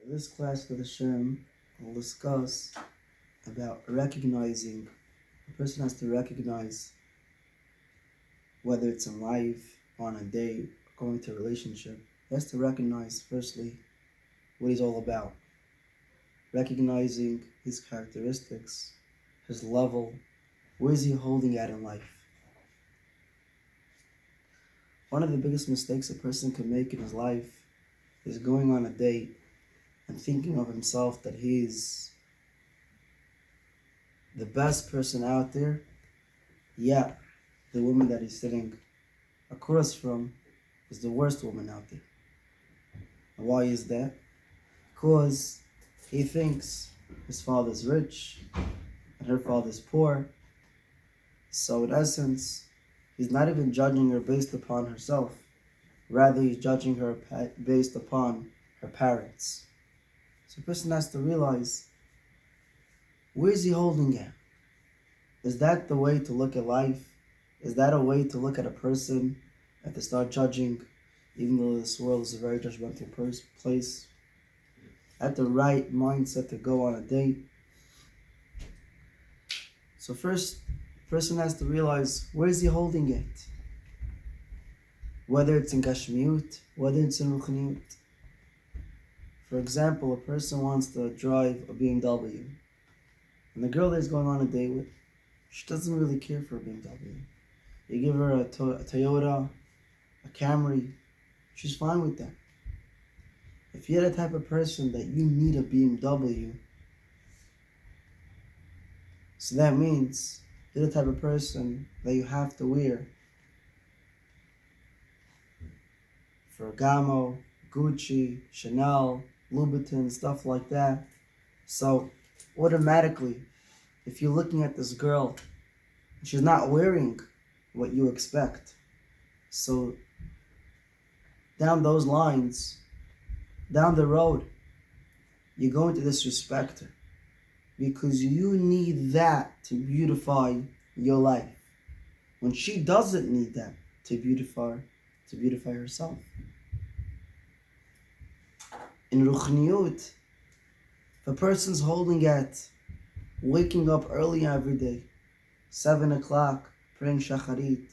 In this class with Hashem, we'll discuss about recognizing. A person has to recognize whether it's in life, on a date, going to a relationship. He has to recognize, firstly, what he's all about. Recognizing his characteristics, his level, where is he holding at in life. One of the biggest mistakes a person can make in his life is going on a date and thinking of himself that he's the best person out there, yet the woman that he's sitting across from is the worst woman out there. And why is that? Because he thinks his father's rich and her father's poor. So in essence, he's not even judging her based upon herself. Rather, he's judging her based upon her parents. So a person has to realize, where is he holding at? Is that the way to look at life? Is that a way to look at a person and to start judging, even though this world is a very judgmental place? At the right mindset to go on a date. So first, a person has to realize, where is he holding it? Whether it's in Gashmiut, whether it's in Ruchniut. For example, a person wants to drive a BMW, and the girl that he's going on a date with, she doesn't really care for a BMW. You give her a Toyota, a Camry, she's fine with that. If you're the type of person that you need a BMW, so that means you're the type of person that you have to wear Ferragamo, Gucci, Chanel, Louboutin, stuff like that. So automatically, if you're looking at this girl, she's not wearing what you expect. So down those lines, down the road, you're going to disrespect her because you need that to beautify your life when she doesn't need that to beautify herself. In Ruchniut, if a person's holding at waking up early every day, 7 o'clock, praying shacharit,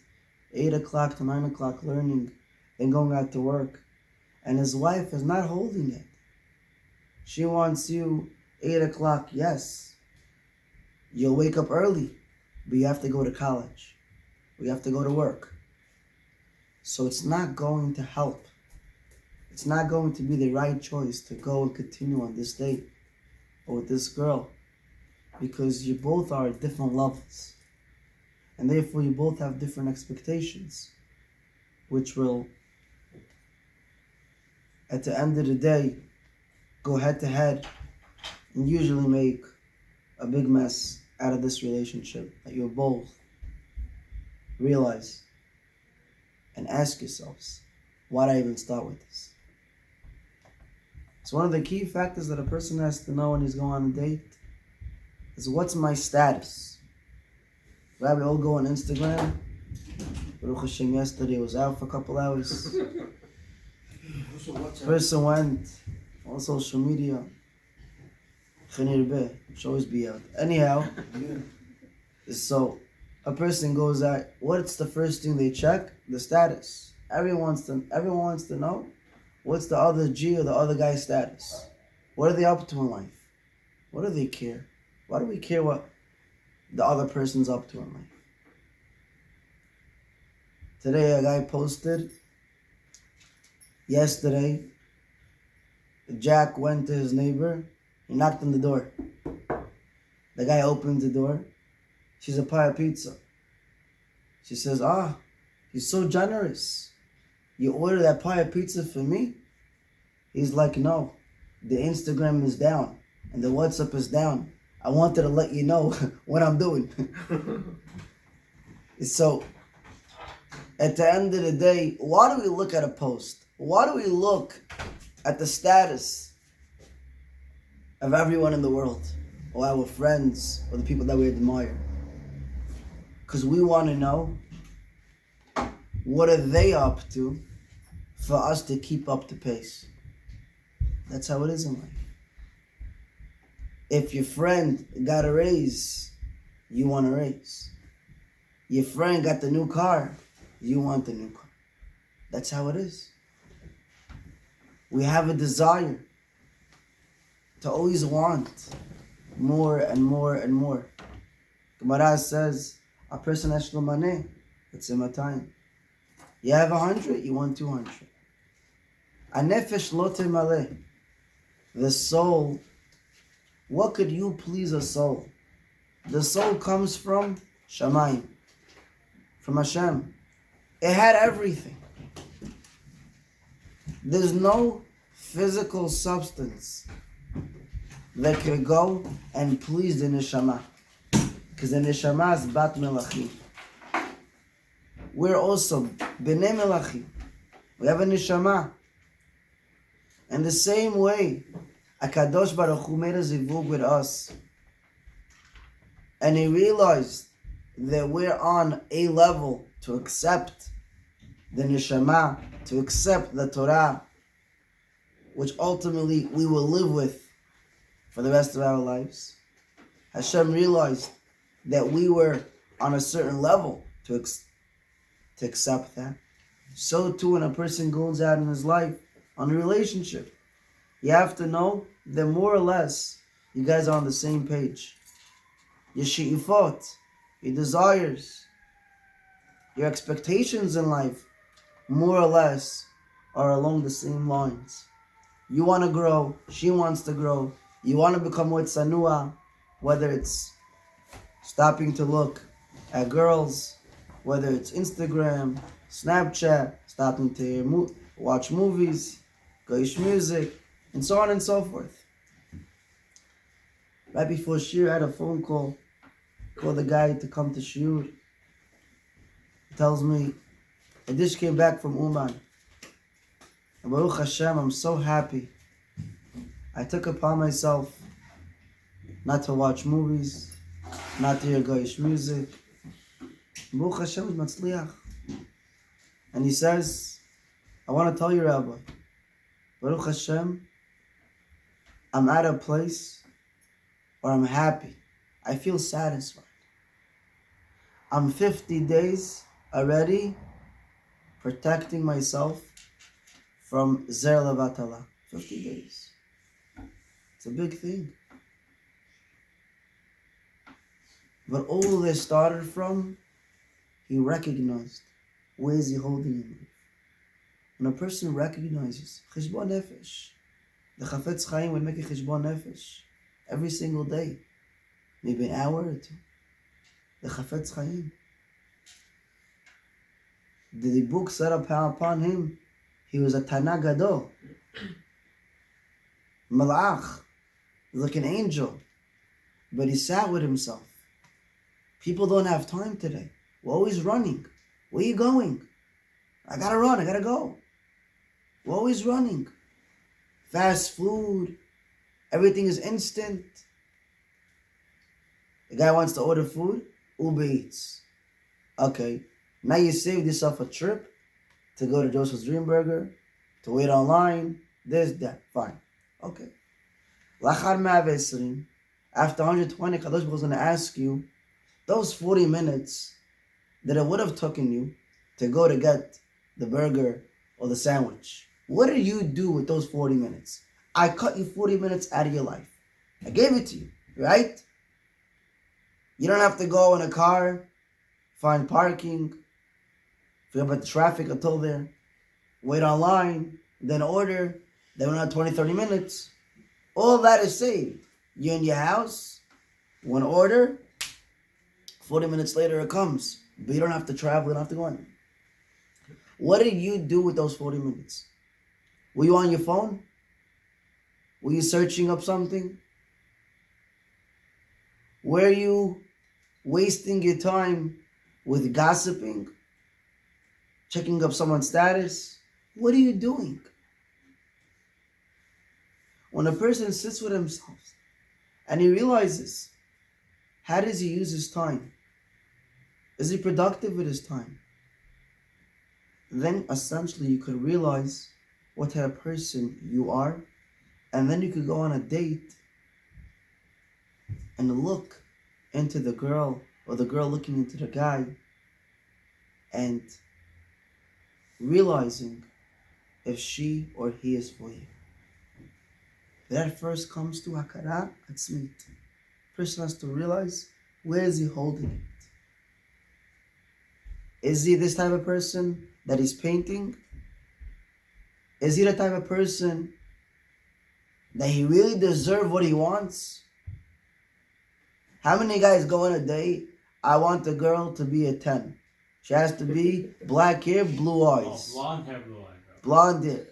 8 o'clock to 9 o'clock learning, then going out to work, and his wife is not holding it. She wants you 8 o'clock, yes. You'll wake up early, but you have to go to college. You have to go to work. So it's not going to help. It's not going to be the right choice to go and continue on this date or with this girl, because you both are at different levels. And therefore you both have different expectations, which will, at the end of the day, go head to head and usually make a big mess out of this relationship that you both realize and ask yourselves, why did I even start with this? So one of the key factors that a person has to know when he's going on a date is, what's my status? Rabbi, all go on Instagram. Baruch Hashem, yesterday was out for a couple hours. Person went on social media. Should always be out. Anyhow, so a person goes out. What's the first thing they check? The status. Everyone wants to know, what's the other G or the other guy's status? What are they up to in life? What do they care? Why do we care what the other person's up to in life? Today a guy posted, yesterday, Jack went to his neighbor, he knocked on the door. The guy opens the door, she's a pie of pizza. She says, he's so generous. You order that pie of pizza for me? He's like, no, the Instagram is down and the WhatsApp is down. I wanted to let you know what I'm doing. So, at the end of the day, why do we look at a post? Why do we look at the status of everyone in the world, or our friends, or the people that we admire? Because we want to know, what are they up to for us to keep up the pace? That's how it is in life. If your friend got a raise, you want a raise. Your friend got the new car, you want the new car. That's how it is. We have a desire to always want more and more and more. Gemara says, a person has shlomaneh, it's in time. You have 100, you want 200. A nefesh lo temaleh. The soul, what could you please a soul? The soul comes from Shamayim, from Hashem. It had everything. There's no physical substance that could go and please the neshama, because the neshama is bat melachim. We're also bnei melachim. We have a neshama. And the same way, HaKadosh Baruch Hu made a zivug with us, and he realized that we're on a level to accept the neshama, to accept the Torah, which ultimately we will live with for the rest of our lives. Hashem realized that we were on a certain level to accept that. So too, when a person goes out in his life on a relationship, you have to know that more or less you guys are on the same page. Your she'ifot, your desires, your expectations in life, more or less are along the same lines. You want to grow, she wants to grow. You want to become more tsanua, whether it's stopping to look at girls, whether it's Instagram, Snapchat, stopping to watch movies, goyish music, and so on and so forth. Right before Shir, I had a phone call. Called the guy to come to Shir. He tells me, I just came back from Uman. And Baruch Hashem, I'm so happy. I took upon myself not to watch movies, not to hear goyish music. Baruch Hashem is matzliach. And he says, I want to tell you, Rabbi, Baruch Hashem, I'm at a place where I'm happy. I feel satisfied. I'm 50 days already protecting myself from Zer Levatala. 50 days. It's a big thing. But all this started from, he recognized, where is he holding him? When a person recognizes, Cheshbon Nefesh, the Chafetz Chaim would make a Cheshbon Nefesh every single day, maybe an hour or two. The Chafetz Chaim. The book set up upon him, he was a Tana Gadol, Malach, like an angel, but he sat with himself. People don't have time today. We're always running. Where are you going? I gotta run, I gotta go. We're always running. Fast food, everything is instant. The guy wants to order food, Uber Eats. Okay, now you saved yourself a trip to go to Joseph's Dream Burger, to wait online, this, that, fine. Okay. Lachar Ma'avesrim, after 120, Kadosh Baruch Hu is going to ask you, those 40 minutes that it would have taken you to go to get the burger or the sandwich, what did you do with those 40 minutes? I cut you 40 minutes out of your life. I gave it to you, right? You don't have to go in a car, find parking, forget about the traffic until there, wait online, then order, then we're not 20, 30 minutes. All that is saved. You're in your house, one order, 40 minutes later it comes. But you don't have to travel, you don't have to go in. What did you do with those 40 minutes? Were you on your phone? Were you searching up something? Were you wasting your time with gossiping? Checking up someone's status? What are you doing? When a person sits with himself and he realizes, how does he use his time? Is he productive with his time? Then essentially you could realize what type of person you are And then you could go on a date and look into the girl, or the girl looking into the guy, and realizing if she or he is for you. That first comes to Hakara Atzmit. Person has to realize, where is he holding it? Is he this type of person that he's painting? Is he the type of person that he really deserves what he wants? How many guys go on a date? I want the girl to be a 10. She has to be black hair, blue eyes. Oh, blonde hair, blue eyes. Blonde hair.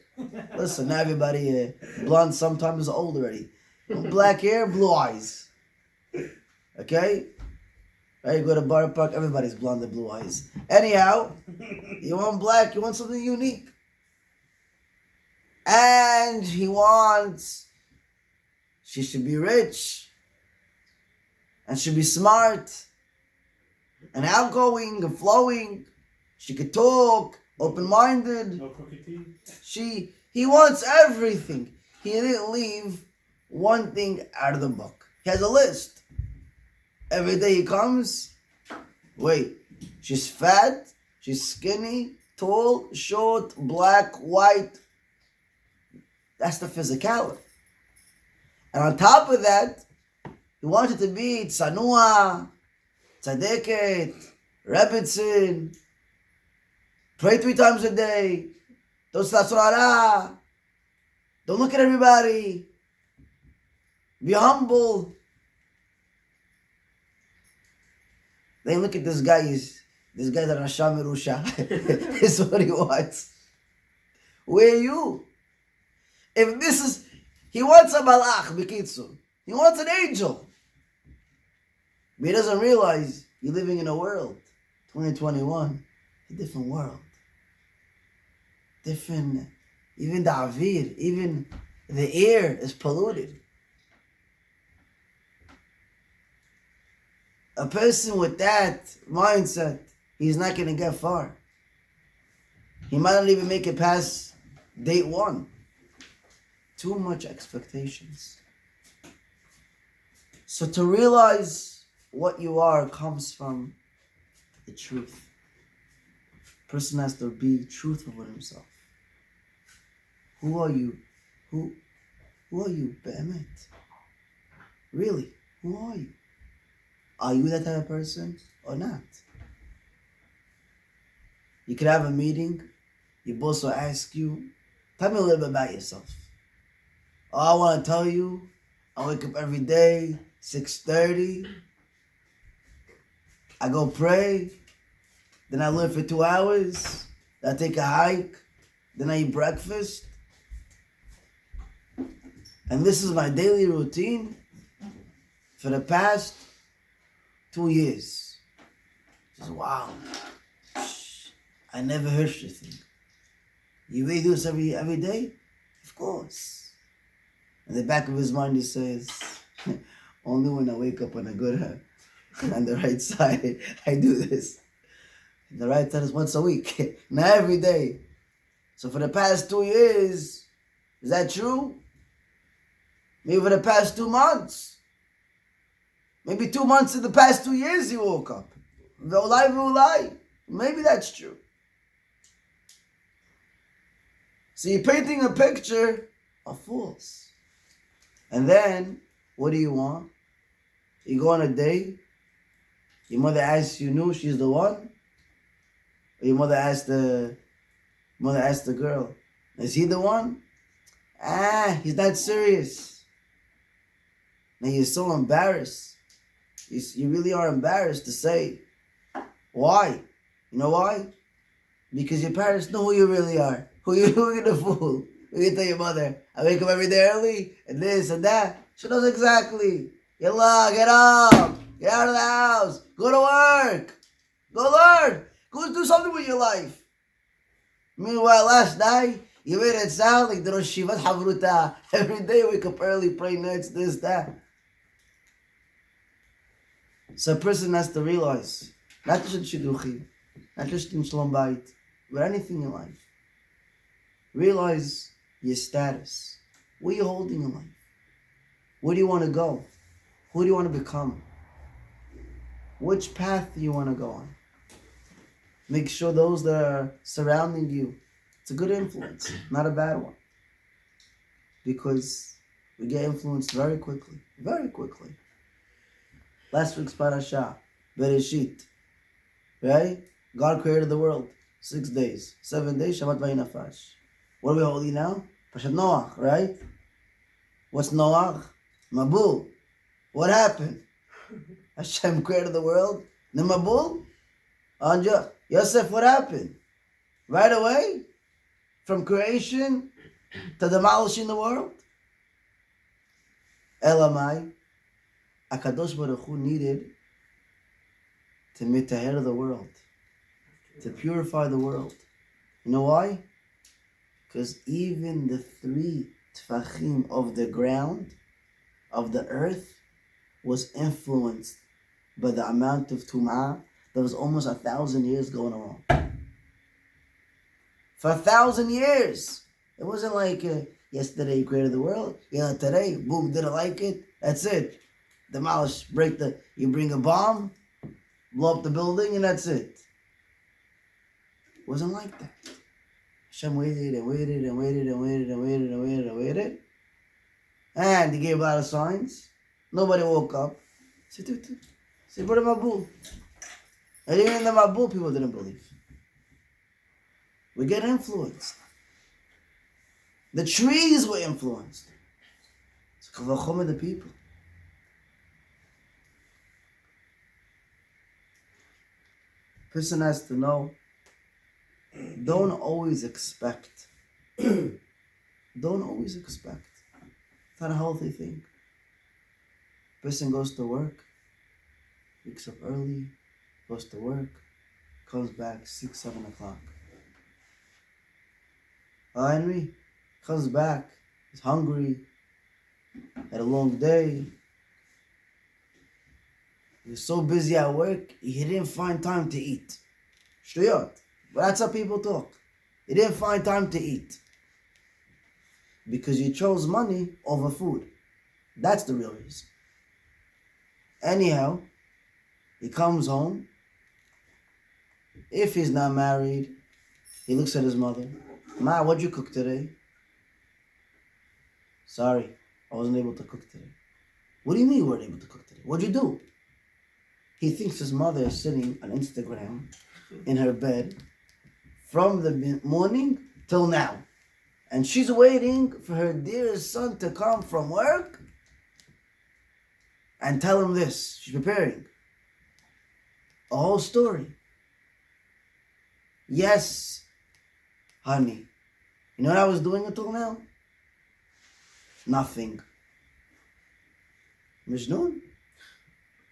Listen, everybody, blonde sometimes is old already. Black hair, blue eyes. Okay? Right, you go to Bar Park, everybody's blonde and blue eyes. Anyhow, you want black, you want something unique. And he wants, she should be rich, and should be smart, and outgoing, and flowing. She could talk, open-minded. No cookie tea? He wants everything. He didn't leave one thing out of the book. He has a list. Every day he comes, wait, she's fat, she's skinny, tall, short, black, white. That's the physicality. And on top of that, he wanted to be tzanua, tzadeket, rebbitzin, pray 3 times a day, don't stop, don't look at everybody, be humble. Then look at this guy, this guy's a Rasha Merusha. This is what he wants. Where are you? If this is, he wants a malach, b'kitzur. He wants an angel. But he doesn't realize you're living in a world, 2021, a different world. Different, even the avir, even the air is polluted. A person with that mindset, he's not going to get far. He might not even make it past date 1. Too much expectations. So to realize what you are comes from the truth. A person has to be truthful with himself. Who are you? Who are you, Be'emet? Really, who are you? Are you that type of person or not? You could have a meeting, your boss will ask you, tell me a little bit about yourself. Oh, I want to tell you, I wake up every day, 6:30. I go pray. Then I live for 2 hours. Then I take a hike. Then I eat breakfast. And this is my daily routine for the past 2 years. Just wow. I never heard such a thing. You really do this every day? Of course. In the back of his mind he says, only when I wake up on a good on the right side, I do this. The right side is once a week, not every day. So for the past 2 years, is that true? Maybe for the past 2 months. Maybe 2 months in the past 2 years he woke up. Maybe that's true. So you're painting a picture of fools. And then, what do you want? You go on a date. Your mother asks you, no, she's the one. Or your mother asks the girl, is he the one? He's not serious. Now you're so embarrassed. You really are embarrassed to say. Why? You know why? Because your parents know who you really are. Who you gonna fool? You tell your mother, I wake up every day early, and this and that. She knows exactly. Yalla, get up. Get out of the house. Go to work. Go learn. Go do something with your life. Meanwhile, last night, you made it sound like the Rosh Shivat Havruta. Every day, wake up early, pray nights, this, that. So a person has to realize, not just in Shidduchim, not just in Shalom Bayit, but anything in life. Realize your status. What are you holding in life? Where do you want to go? Who do you want to become? Which path do you want to go on? Make sure those that are surrounding you, it's a good influence, not a bad one. Because we get influenced very quickly. Very quickly. Last week's parasha, Bereshit. Right? God created the world. 6 days. 7 days, Shabbat Vayinafash. What are we holding now? Pashat Noach, right? What's Noach? Mabul. What happened? Hashem created the world. The Mabul? Yosef, what happened? Right away? From creation to demolishing the world? Elamai. HaKadosh Baruch Hu needed to mitaher the world, to purify the world. You know why? Because even the 3 tfachim of the ground, of the earth, was influenced by the amount of tum'ah that was almost 1,000 years going on. For 1,000 years. It wasn't like yesterday you created the world, today, boom, didn't like it, that's it. Demolish, you bring a bomb, blow up the building, and that's it. It wasn't like that. Hashem waited and waited and waited and waited and waited and waited and waited. And he gave a lot of signs. Nobody woke up. Say, what about Mabul? And even in the Mabul, people didn't believe. We get influenced. The trees were influenced. It's Kavachom of the people. Person has to know, don't always expect. Don't always expect. It's not a healthy thing. Person goes to work, wakes up early, goes to work, comes back 6, 7 o'clock. Henry comes back, he's hungry, had a long day. He was so busy at work, he didn't find time to eat. Shtuyot. But that's how people talk. He didn't find time to eat. Because you chose money over food. That's the real reason. Anyhow, he comes home. If he's not married, he looks at his mother. Ma, what'd you cook today? Sorry, I wasn't able to cook today. What do you mean you weren't able to cook today? What'd you do? He thinks his mother is sitting on Instagram in her bed from the morning till now. And she's waiting for her dearest son to come from work and tell him this. She's preparing. A whole story. Yes, honey. You know what I was doing until now? Nothing. Majnun?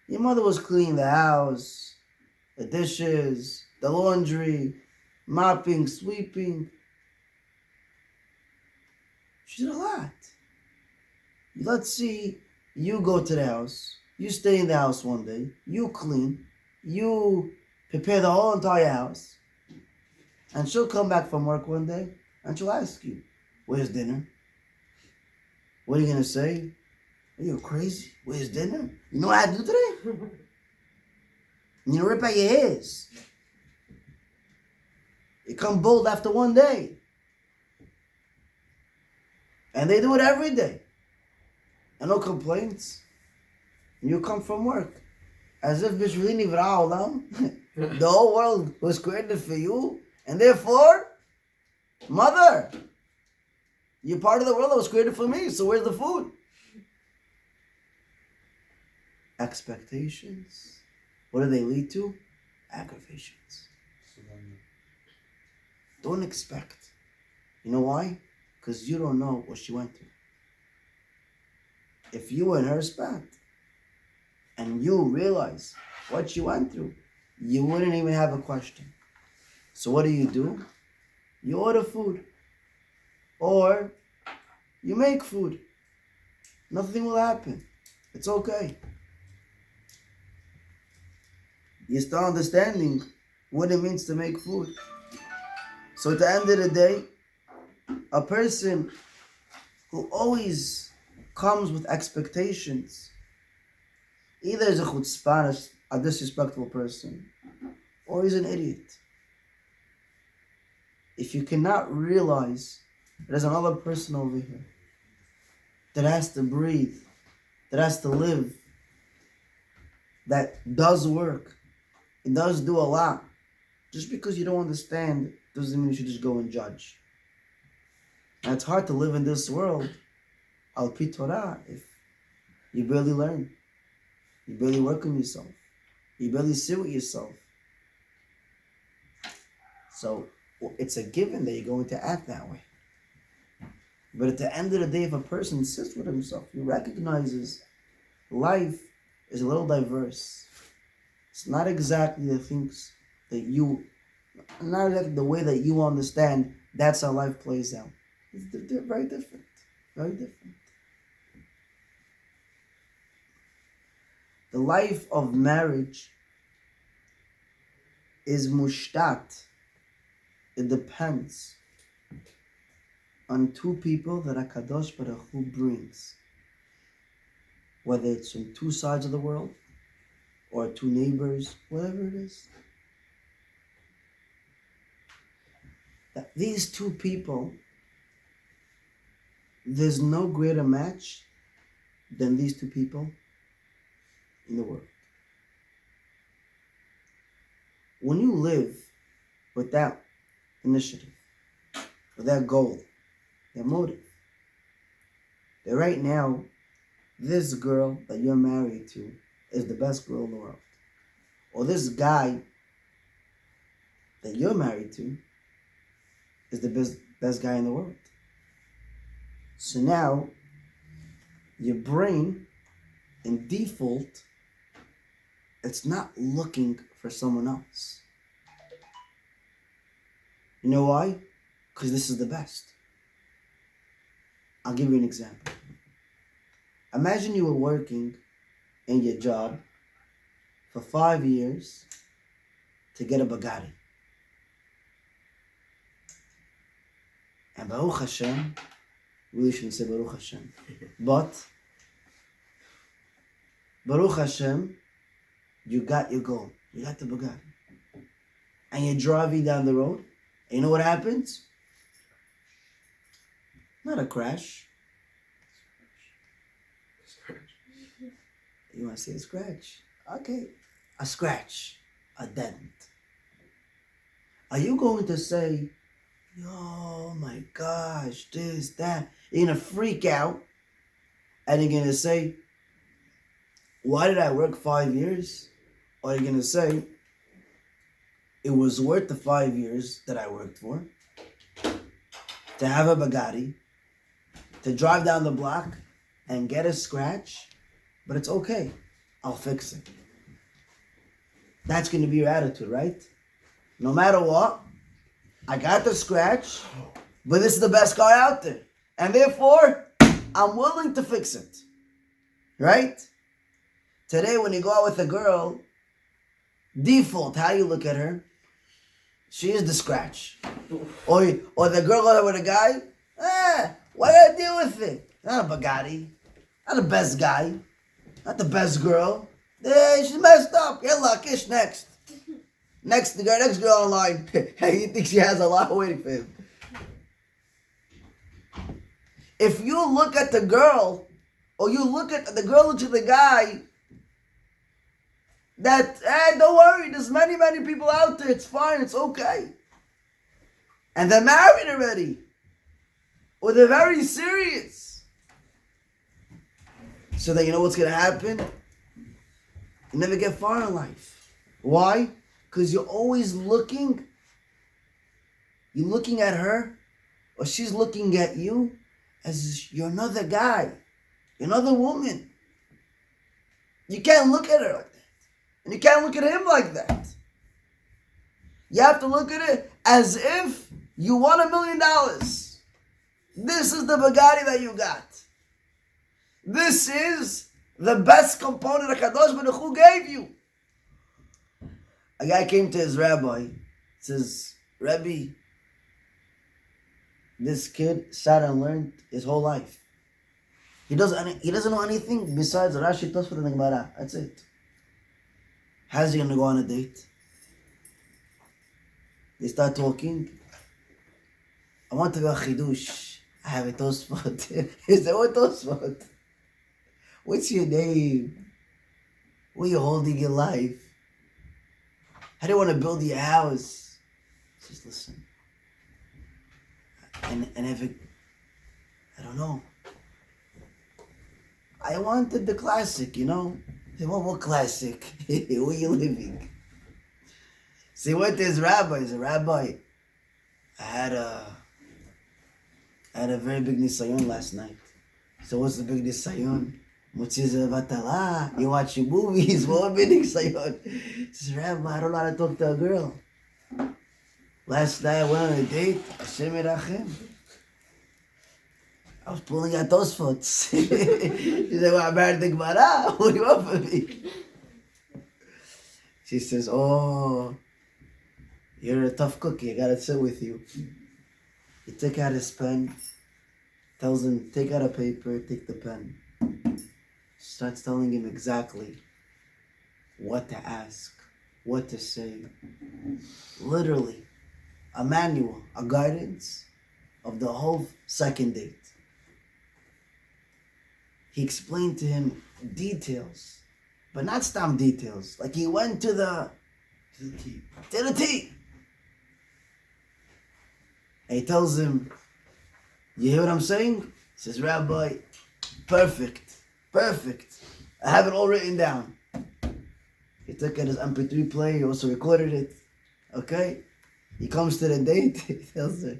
Your mother was cleaning the house, the dishes, the laundry, mopping, sweeping. She did a lot. Let's see, you go to the house, you stay in the house one day, you clean, you prepare the whole entire house, and she'll come back from work one day and she'll ask you, where's dinner? What are you going to say? Are you crazy? Where's dinner? You know what I had to do today? You rip out your hairs. You come bald after one day. And they do it every day. And no complaints. And you come from work. As if Bishvili Nivra Olam, the whole world was created for you. And therefore, mother, you're part of the world that was created for me. So where's the food? Expectations. What do they lead to? Aggravations. Don't expect. You know why? Because you don't know what she went through. If you were in her spot and you realize what she went through, you wouldn't even have a question. So what do? You order food. Or you make food. Nothing will happen. It's okay. You start understanding what it means to make food. So at the end of the day, a person who always comes with expectations. Either he's a chutzpah, a disrespectful person, or he's an idiot. If you cannot realize there's another person over here that has to breathe, that has to live, that does work, it does do a lot, just because you don't understand doesn't mean you should just go and judge. And it's hard to live in this world, al pi Torah, if you barely learn, you barely work on yourself, you barely sit with yourself. So it's a given that you're going to act that way. But at the end of the day, if a person sits with himself, he recognizes life is a little diverse. It's not exactly the things that not exactly the way that you understand, that's how life plays out. They're very different. Very different. The life of marriage is mushtat. It depends on two people that HaKadosh Baruch Hu brings. Whether it's from two sides of the world or two neighbors, whatever it is. That these two people, there's no greater match than these two people in the world. When you live with that initiative, with that goal, that motive, that right now, this girl that you're married to is the best girl in the world. Or this guy that you're married to is the best guy in the world. So now, your brain, in default, it's not looking for someone else. You know why? Because this is the best. I'll give you an example. Imagine you were working in your job for 5 years to get a Bugatti. And Baruch Hashem, really shouldn't say Baruch Hashem, but Baruch Hashem, you got your goal. You got the Bugatti. And you're driving down the road, and you know what happens? Not a crash. You want to say a scratch? Okay. A scratch. A dent. Are you going to say, oh my gosh, this, that? You're going to freak out. And you're going to say, why did I work 5 years? Or you're going to say, it was worth the 5 years that I worked for. To have a Bugatti. To drive down the block and get a scratch. But it's okay. I'll fix it. That's going to be your attitude, right? No matter what, I got the scratch, but this is the best car out there. And therefore, I'm willing to fix it. Right? Today, when you go out with a girl, default, how you look at her, she is the scratch. Or the girl goes out with a guy, why did I deal with it? Not a Bugatti. Not the best guy. Not the best girl. She's messed up. Get lucky. Next. Next girl online. He thinks she has a lot waiting for him. If you look at the girl, or you look at the girl looks at the guy, that, don't worry, there's many, many people out there. It's fine. It's okay. And they're married already. Or they're very serious. So that you know what's going to happen? You never get far in life. Why? Because you're always looking. You're looking at her, or she's looking at you as you're another guy. You're another woman. You can't look at her like that. And you can't look at him like that. You have to look at it as if you won $1 million. This is the Bugatti that you got. This is the best component HaKadosh Baruch Hu gave you. A guy came to his rabbi, says, Rebbe, This kid sat and learned his whole life. He doesn't know anything besides Rashi, Tosfot, and the Gemara. That's it. How's he gonna go on a date? They start talking. I want to go chidush. I have a Tosfot. He said, what Tosfot? What's your name? What are you holding your life? How do you want to build your house? Just listen. And if it, I don't know. I wanted the classic, you know? Hey, what classic? Where are you living? See, what this rabbi is a rabbi. I had a very big nisayon last night. So what's the big nisayon? Mutziza Vatala, you watching movies, what big nisayon? He says, Rabbi, I don't know how to talk to a girl. Last night I went on a date. Hashem Yerachem. I was pulling out those foot. He said, well, I married the Gemara. What do you want from me? She says, oh, you're a tough cookie. I gotta sit with you. He took out his pen, tells him, take out a paper, take the pen. Starts telling him exactly what to ask, what to say. Literally, a manual, a guidance of the whole second date. He explained to him details, but not stam details. Like he went to the T. And he tells him, you hear what I'm saying? He says, Rabbi, perfect. I have it all written down. He took out his MP3 player, he also recorded it. Okay? He comes to the date, he tells her,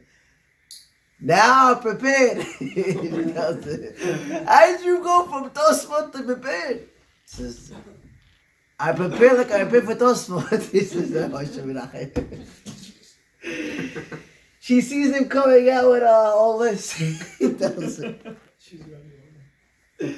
now I'm prepared. He tells her, how did you go from Tosfot to prepared? He says, I prepare like I prepare for Tosfot. He says, she sees him coming out with all this. He tells her. She's ready.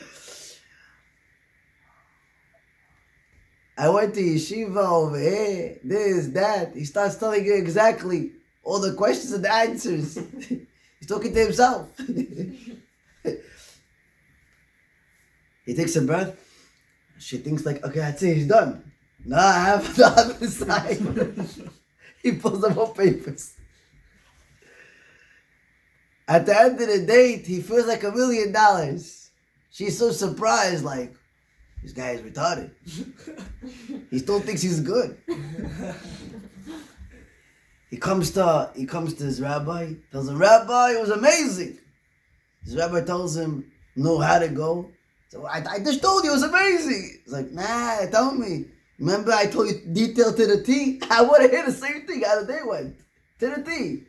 I went to yeshiva over here, this, that. He starts telling you exactly all the questions and the answers. He's talking to himself. He takes a breath. She thinks like, okay, that's it, he's done. No, I have the other side. He pulls up more papers. At the end of the date, he feels like $1 million. She's so surprised, like, this guy is retarded. He still thinks he's good. He comes to his rabbi, tells him, Rabbi, it was amazing. His rabbi tells him, know how to go. So I just told you it was amazing. He's like, nah, tell me. Remember I told you detail to the T? I want to hear the same thing how the day went. To the T.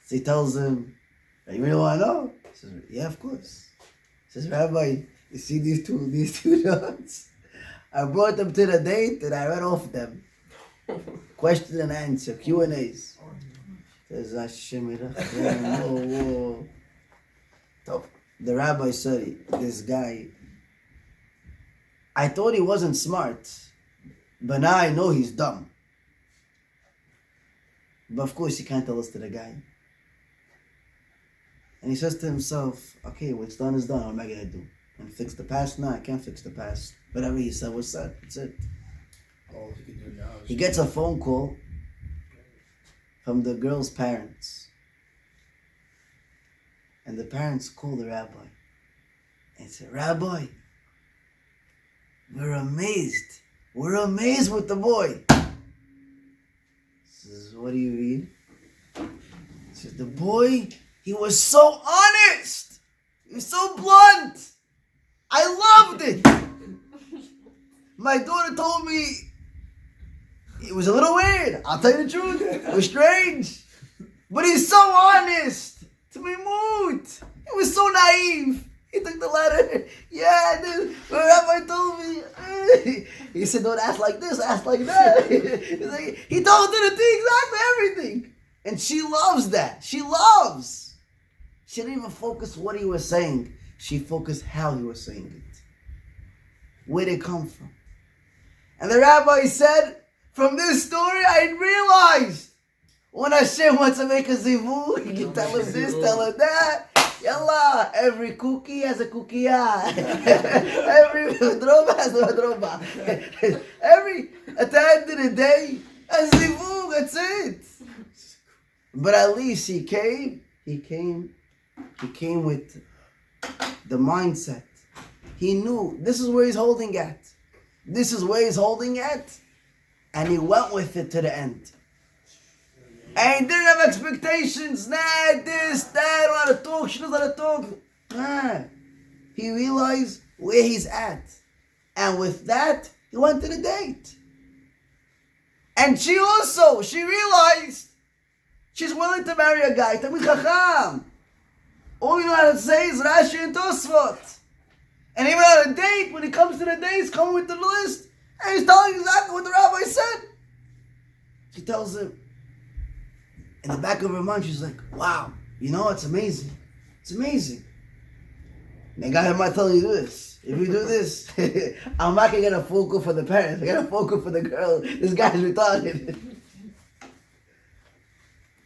So he tells him, you really want to know? He says, yeah, of course. He says, Rabbi, you see these two notes? I brought them to the date and I read off them. Question and answer, Q&As. Says, Hashem Yerachem, whoa. So the rabbi said, this guy, I thought he wasn't smart, but now I know he's dumb. But of course, he can't tell us to the guy. And he says to himself, okay, what's done is done. What am I going to do? And fix the past? No, I can't fix the past. Whatever he said was said. That's it. All he can do now is... He gets a phone call from the girl's parents. And the parents call the rabbi and say, Rabbi, we're amazed. We're amazed with the boy. He says, what do you mean? He says, the boy, he was so honest. He was so blunt. I loved it. My daughter told me it was a little weird. I'll tell you the truth. It was strange. But he's so honest. To be moved. He was so naive. He took the letter. Yeah, dude. The rabbi told me. He said, don't ask like this, ask like that. He told her to do exactly everything. And she loves that. She loves. She didn't even focus what he was saying. She focused how he was saying it. Where did it come from? And the rabbi said, from this story, I realized When Hashem wants to make a zivug, he can tell him this, tell him that. Yalla, every cookie has a cookie. Every droba has a droba. At the end of the day, a zivug, that's it. But at least he came with the mindset. He knew this is where he's holding at. This is where he's holding at. And he went with it to the end. And he didn't have expectations. Nah, this, that, I don't know how to talk, she knows how to talk. Nah. He realized where he's at. And with that, he went to the date. And she realized she's willing to marry a guy, Talmid Chacham. All you know how to say is Rashi and Tosfot. And even on a date, when he comes to the date, he's coming with the list. And he's telling exactly what the rabbi said. She tells him, in the back of her mind, she's like, wow, you know, it's amazing. It's amazing. And the guy might tell you this. If you do this, I'm not going to get a phone call for the parents. I get a phone call for the girl. This guy's retarded.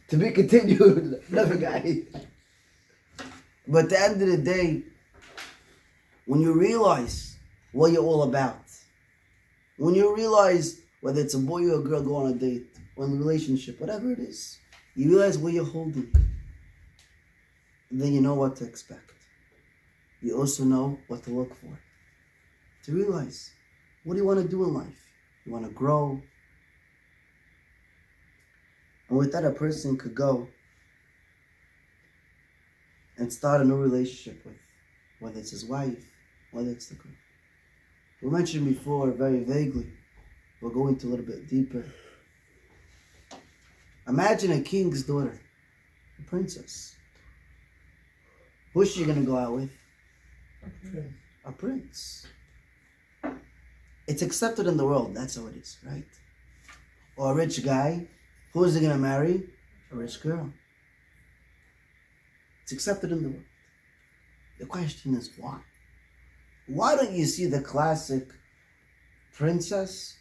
To be continued. Another guy. But at the end of the day, when you realize what you're all about, when you realize whether it's a boy or a girl go on a date, or in a relationship, whatever it is, you realize what you're holding. And then you know what to expect. You also know what to look for. To realize, what do you want to do in life? You want to grow. And with that, a person could go and start a new relationship with, whether it's his wife, whether it's the girl. We mentioned before, very vaguely, we'll go into a little bit deeper. Imagine a king's daughter, a princess. Who's she going to go out with? A prince. It's accepted in the world, that's how it is, right? Or a rich guy, who is he going to marry? A rich girl. It's accepted in the world. The question is why? Why don't you see the classic princess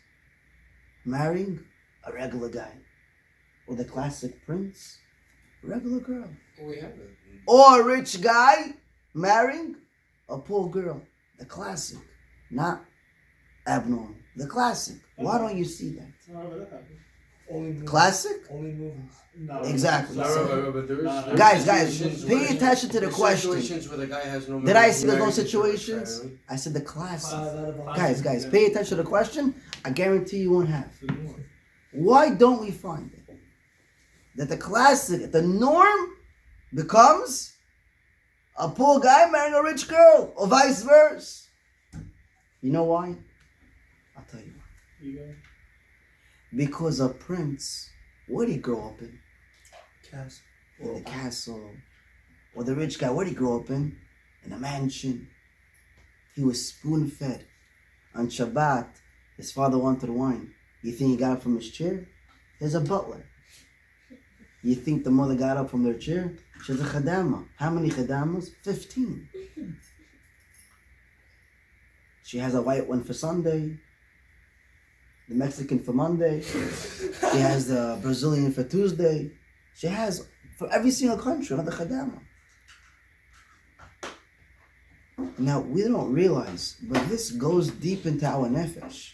marrying a regular guy? Or the classic prince, a regular girl? We have it. Or a rich guy marrying a poor girl. The classic, not abnormal. The classic. Why don't you see that? Only movies. Classic? Only movies. No, Exactly. no, But there is Guys, situations pay where- attention to the there's question. Situations where the guy has no. Did I money, say there's no marries a situations? child. I said the classic. Guys, Guys, pay attention to the question. I guarantee you won't have. Why don't we find it? That the classic, the norm becomes a poor guy marrying a rich girl, or vice versa. You know why? I'll tell you why. Because a prince, where did he grow up in? Castle. In the castle. Or the rich guy, where did he grow up in? In a mansion. He was spoon-fed. On Shabbat, his father wanted wine. You think he got it from his chair? There's a butler. You think the mother got up from their chair? She's a khadama. How many khadamas? 15. She has a white one for Sunday, the Mexican for Monday. She has the Brazilian for Tuesday. She has for every single country another khadama. Now, we don't realize, but this goes deep into our nefesh.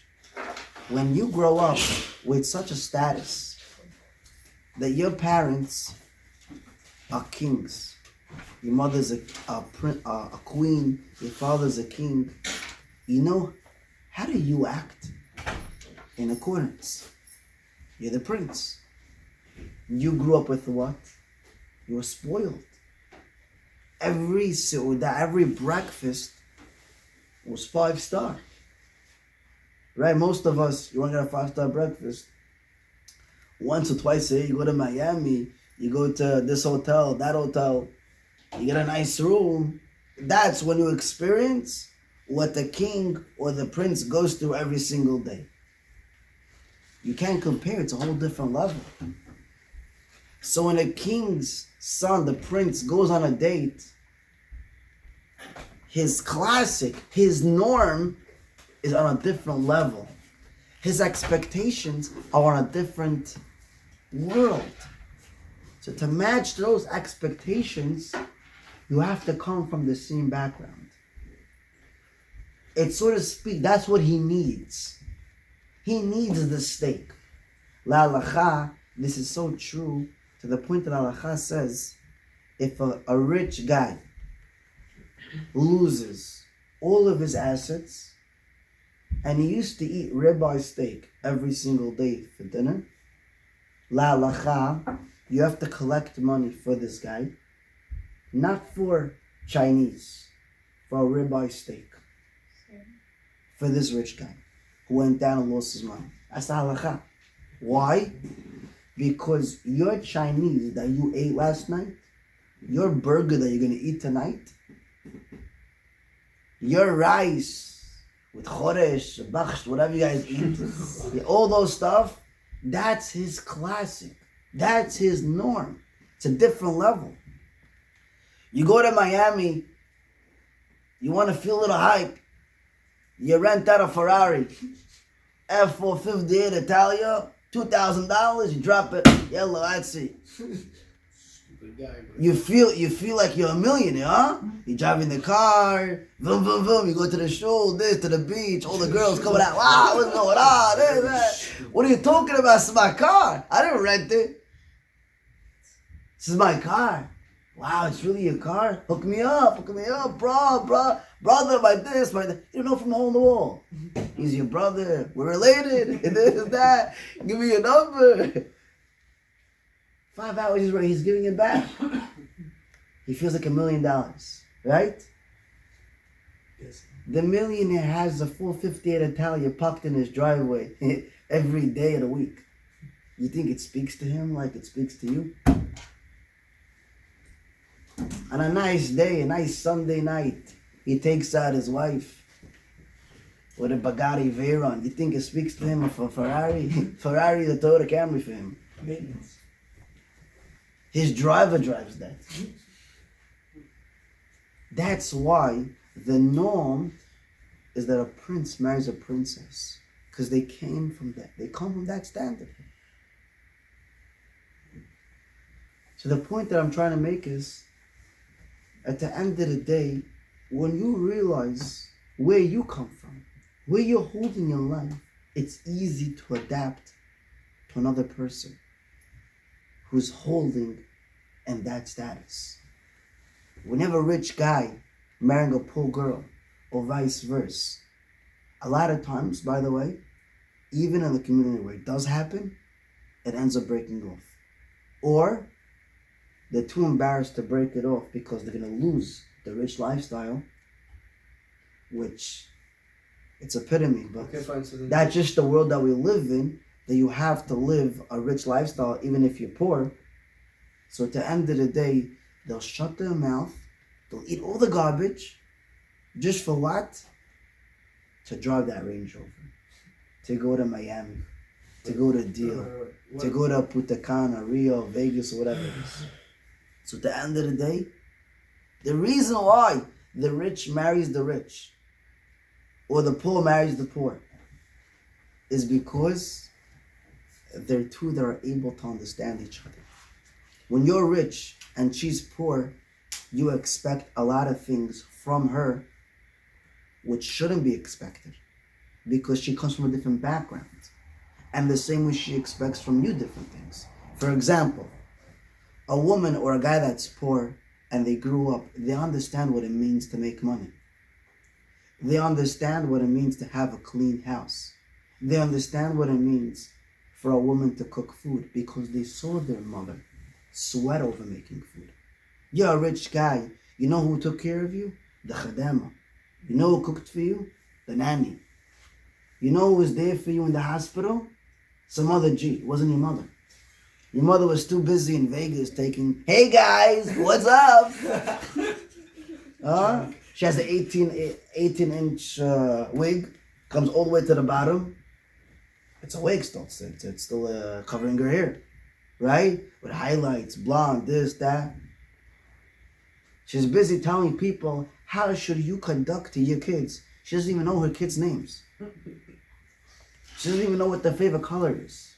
When you grow up with such a status that your parents are kings, your mother's a queen, your father's a king, you know, how do you act in accordance? You're the prince. You grew up with what? You were spoiled. Every seudah, every breakfast was 5-star. Right? Most of us, you want to get a 5-star breakfast. Once or twice a year, you go to Miami, you go to this hotel, that hotel, you get a nice room. That's when you experience what the king or the prince goes through every single day. You can't compare, it's a whole different level. So when a king's son, the prince, goes on a date, his classic, his norm is on a different level. His expectations are on a different world. So to match those expectations, you have to come from the same background. It's, so to speak, that's what he needs. He needs the steak. La halacha, this is so true to the point that halacha says, if a rich guy loses all of his assets and he used to eat ribeye steak every single day for dinner, la halacha, you have to collect money for this guy, not for Chinese, for a ribeye steak. For this rich guy who went down and lost his money. That's the halacha. Why? Because your Chinese that you ate last night, your burger that you're going to eat tonight, your rice with choresh, bakhsh, whatever you guys eat, all those stuff, that's his classic. That's his norm. It's a different level. You go to Miami, you want to feel a little hype, you rent out a Ferrari, F458 Italia, $2,000, you drop it, yellow, that's it. Stupid guy, bro. You feel like you're a millionaire, huh? You driving the car, boom, boom, boom, you go to the shul, this, to the beach, all the girls coming out, wow, what's going on, this, that. What are you talking about? This is my car. I didn't rent it. This is my car. Wow, it's really your car? Hook me up, brother, by this, by that. You don't know from the hole in the wall. He's your brother. We're related. And this and that. Give me your number. 5 hours he's giving it back. He feels like $1 million, right? Yes. The millionaire has a 458 Italia parked in his driveway every day of the week. You think it speaks to him like it speaks to you? On a nice day, a nice Sunday night, he takes out his wife with a Bugatti Veyron. You think it speaks to him of a Ferrari? Ferrari, the Toyota Camry for him. Maintenance. His driver drives that. That's why the norm is that a prince marries a princess. Because they came from that. They come from that standard. So the point that I'm trying to make is, at the end of the day, when you realize where you come from, where you're holding your life, it's easy to adapt to another person who's holding in that status. When you have a rich guy marrying a poor girl, or vice versa, a lot of times, by the way, even in the community where it does happen, it ends up breaking off. Or they're too embarrassed to break it off because they're going to lose the rich lifestyle, which it's epitome, but Okay, fine. So then that's just the world that we live in, that you have to live a rich lifestyle even if you're poor. So at the end of the day, they'll shut their mouth, they'll eat all the garbage, just for what? To drive that Range Rover, to go to Miami, to go to Deal, to go to Punta Cana, Rio, Vegas, or whatever it is. So at the end of the day, the reason why the rich marries the rich or the poor marries the poor is because they're two that are able to understand each other. When you're rich and she's poor, you expect a lot of things from her which shouldn't be expected because she comes from a different background. And the same way she expects from you different things. For example, a woman or a guy that's poor and they grew up, they understand what it means to make money. They understand what it means to have a clean house. They understand what it means for a woman to cook food because they saw their mother sweat over making food. You're a rich guy. You know who took care of you? The khadama. You know who cooked for you? The nanny. You know who was there for you in the hospital? Some other G. It wasn't your mother. Your mother was too busy in Vegas taking, hey guys, what's up? She has an 18-inch wig, comes all the way to the bottom. It's a wig still. It's still covering her hair, right? With highlights, blonde, this, that. She's busy telling people, how should you conduct to your kids? She doesn't even know her kids' names. She doesn't even know what their favorite color is.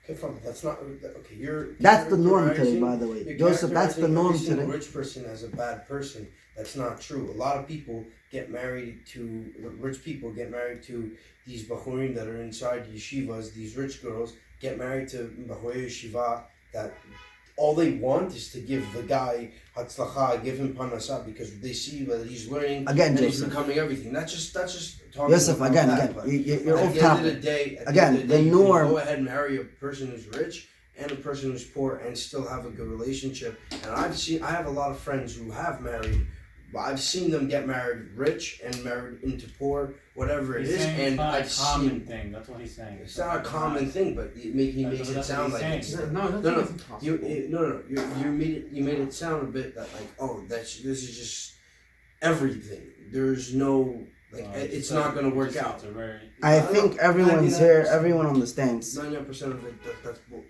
Okay, fine. That's not okay. That's the norm today, characterizing- by the way. you're Joseph, that's the characterizing norm every single today. rich person as a bad person. That's not true. A lot of people get married to rich people get married to these bachurim that are inside yeshivas. These rich girls get married to bachurim yeshiva that all they want is to give the guy hatzlacha, give him panasah, because they see that he's learning Again, and he's Joseph. becoming everything. That's just talking Joseph, about again, that, again, but you're at off the end of the topic. day, at Again, the end of the day, the you can norm- go ahead and marry a person who's rich and a person who's poor and still have a good relationship. And I have a lot of friends who have married. I've seen them get married rich and married into poor, whatever it He's is, saying and it's not I've a common seen. thing. That's what he's saying. It's not a common thing, but he makes it That's sound what like he's it's. saying. No, you made it sound a bit that like, oh, this is just everything. There's no like it's not gonna work out. It's a very, I think everyone's here, everyone understands. 99% of it, that's bull.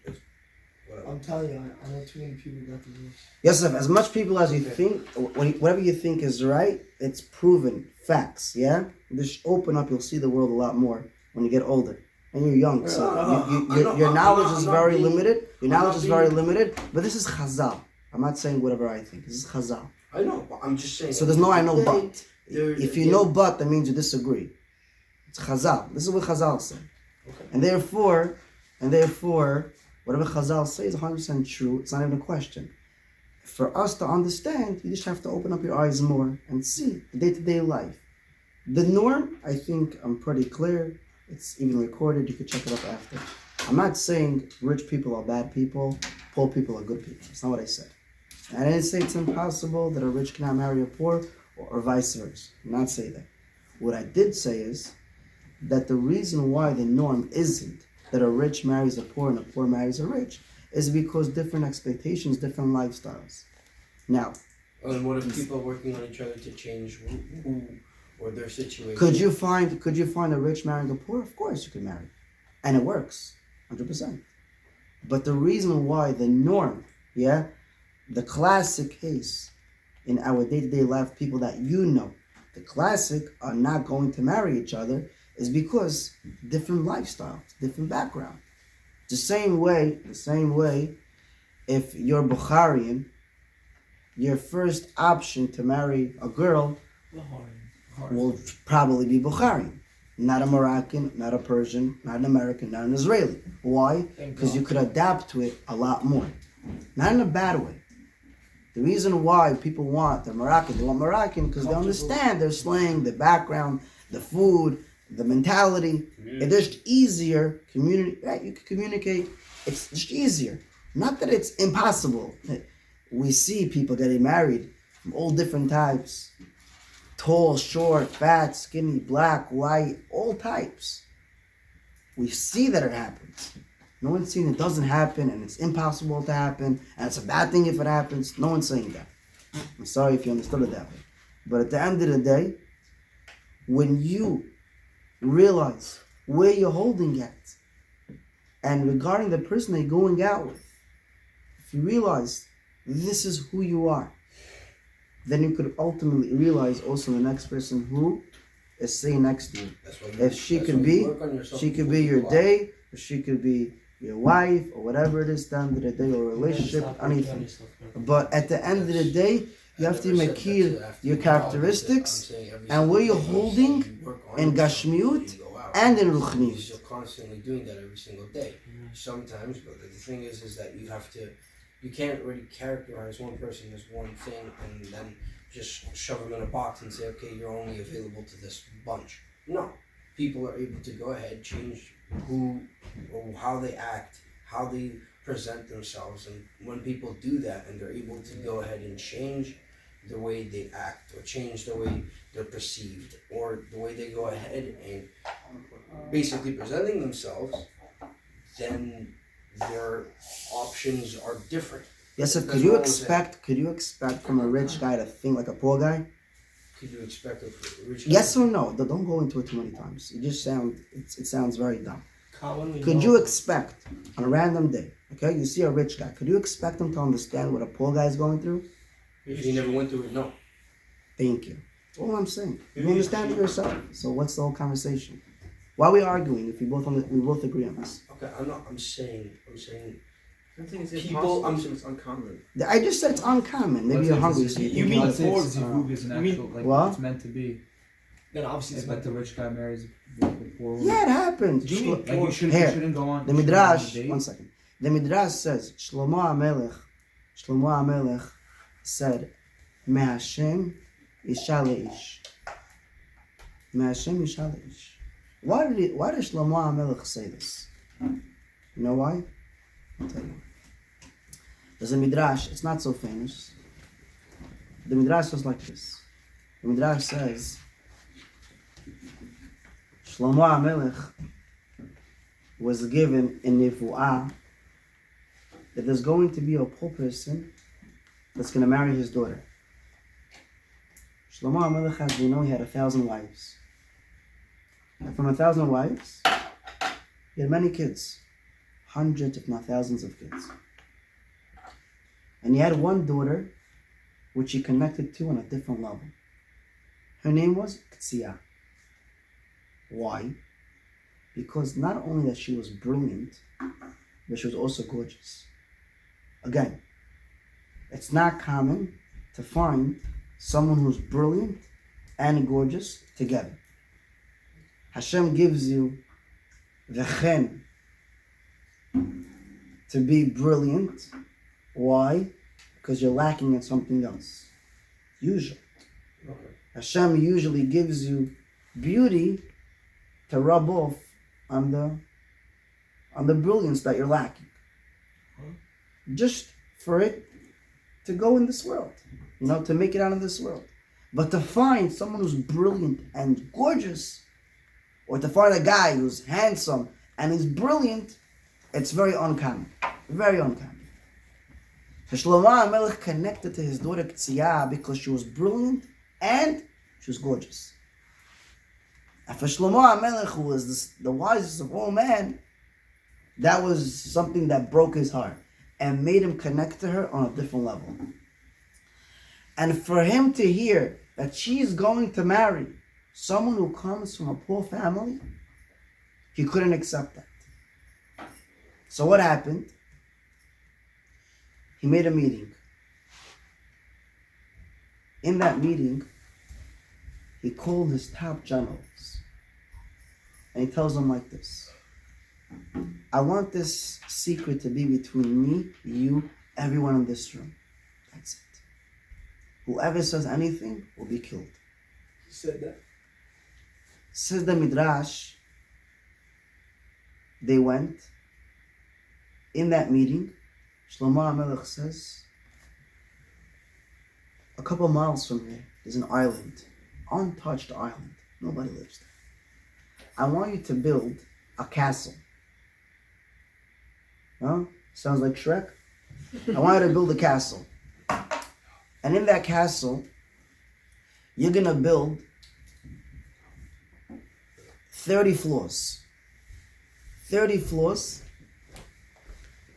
I'm telling you, I know too many people got divorced. Yosef, as much people as you think, whatever you think is right, it's proven facts, yeah? Just open up, you'll see the world a lot more when you get older. And you're young, so your knowledge is very limited. Your knowledge is very limited, but this is Chazal. I'm not saying whatever I think. This is Chazal. I know, but I'm just saying. So there's no I know but. There- If you know but, that means you disagree. It's Chazal. This is what Chazal say. Okay. And therefore, whatever Chazal says is 100% true. It's not even a question. For us to understand, you just have to open up your eyes more and see the day-to-day life. The norm, I think I'm pretty clear. It's even recorded. You can check it up after. I'm not saying rich people are bad people, poor people are good people. That's not what I said. And I didn't say it's impossible that a rich cannot marry a poor or vice versa. I did not say that. What I did say is that the reason why the norm isn't that a rich marries a poor and a poor marries a rich is because different expectations, different lifestyles. Now, And what if people are working on each other to change who or their situation? could you find a rich marrying a poor? Of course you can marry. And it works, 100%. But the reason why the norm, the classic case in our day-to-day life, people that you know, the classic are not going to marry each other is because different lifestyles, different background. The same way, if you're Bukharian, your first option to marry a girl will probably be Bukharian. Not a Moroccan, not a Persian, not an American, not an Israeli. Why? Because you could adapt to it a lot more. Not in a bad way. The reason why people want the Moroccan, they want Moroccan because they understand their slang, the background, the food, the mentality. It's just easier. You can communicate. It's just easier. Not that it's impossible. We see people getting married from all different types. Tall, short, fat, skinny, black, white, all types. We see that it happens. No one's saying it doesn't happen and it's impossible to happen and it's a bad thing if it happens. No one's saying that. I'm sorry if you understood it that way. But at the end of the day, when you realize where you're holding at and regarding the person that you're going out with, if you realize this is who you are, then you could ultimately realize also the next person who is sitting next to you. If she could be your day, or she could be your wife, or whatever it is, at the end of the day, or a relationship, anything. But at the end of the day, you have to make your characteristics and where you're holding in Gashmiut and in Ruchniut. You're constantly doing that every single day. Sometimes, but the thing is that you can't really characterize one person as one thing and then just shove them in a box and say, okay, you're only available to this bunch. No. People are able to go ahead, change who or how they act, how they present themselves. And when people do that and they're able to go ahead and change the way they act or change the way they're perceived or the way they go ahead and basically presenting themselves, then their options are different. Yes, sir. Could you expect from a rich guy to think like a poor guy? Could you expect a rich guy? Yes or no? Don't go into it too many times. It sounds very dumb. Could you expect on a random day, okay, you see a rich guy, could you expect him to understand what a poor guy is going through? If he never went through it, no. Thank you. That's all I'm saying. You understand it yourself. So what's the whole conversation? Why are we arguing if we both agree on this? Okay, I'm saying. I think it's People- impossible. It's uncommon. I just said it's uncommon. Maybe you're hungry, so You think mean it's- before it's- Zivug is an You mean- actual, like, What? it's meant to be. Then obviously It's it's like meant the to rich guy marries the poor woman. Yeah, it happens. Do you mean, like, you Here, shouldn't go on. The you shouldn't go on a Midrash, date? one second. The Midrash says, Shlomo HaMelech said, Me'Hashem Isha Le'ish. Me'Hashem Isha Le'ish. Why did Shlomo HaMelech say this? You know why? I'll tell you. There's a Midrash, it's not so famous. The Midrash says like this. The Midrash says, Shlomo HaMelech was given in Nevuah that there's going to be a poor person that's going to marry his daughter. Shlomo HaMelech, as we know, he had 1,000 wives. And from 1,000 wives, he had many kids. Hundreds, if not thousands of kids. And he had one daughter which he connected to on a different level. Her name was Ktsia. Why? Because not only that she was brilliant, but she was also gorgeous. Again, it's not common to find someone who's brilliant and gorgeous together. Hashem gives you the chen to be brilliant. Why? Because you're lacking in something else. Usually. Okay. Hashem usually gives you beauty to rub off on the brilliance that you're lacking. Just for it to go in this world. To make it out of this world. But to find someone who's brilliant and gorgeous, or to find a guy who's handsome and is brilliant, it's very uncommon. Very uncommon. So Shlomo HaMelech connected to his daughter Ktsia because she was brilliant and she was gorgeous. And for Shlomo HaMelech, who was the wisest of all men, that was something that broke his heart and made him connect to her on a different level. And for him to hear that she's going to marry someone who comes from a poor family, he couldn't accept that. So what happened? He made a meeting. In that meeting, he called his top generals. And he tells them like this: I want this secret to be between me, you, everyone in this room. That's it. Whoever says anything will be killed. He said that. Says the Midrash, they went. In that meeting, Shlomo HaMelech says, a couple miles from here, there's an island, untouched island. Nobody lives there. I want you to build a castle. Huh? Sounds like Shrek? I want you to build a castle. And in that castle, you're going to build 30 floors. 30 floors.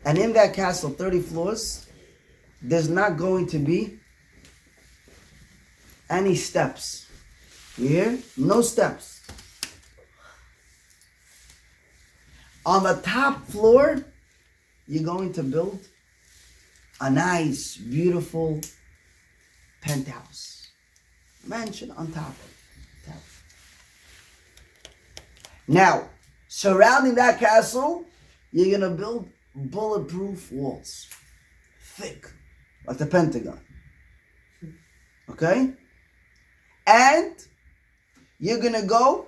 And in that castle, 30 floors, there's not going to be any steps. You hear? No steps. On the top floor, you're going to build a nice, beautiful penthouse. Mansion on top of it. Now, surrounding that castle, you're going to build bulletproof walls. Thick. Like the Pentagon. Okay? And you're going to go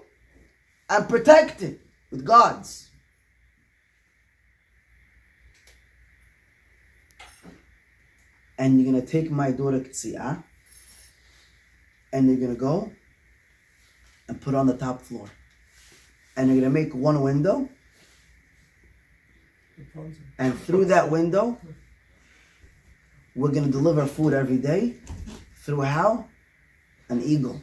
and protect it with guards. And you're going to take my daughter Ktsia, and you're going to go and put her on the top floor. And you're going to make one window, and through that window, we're going to deliver food every day. Through how? An eagle.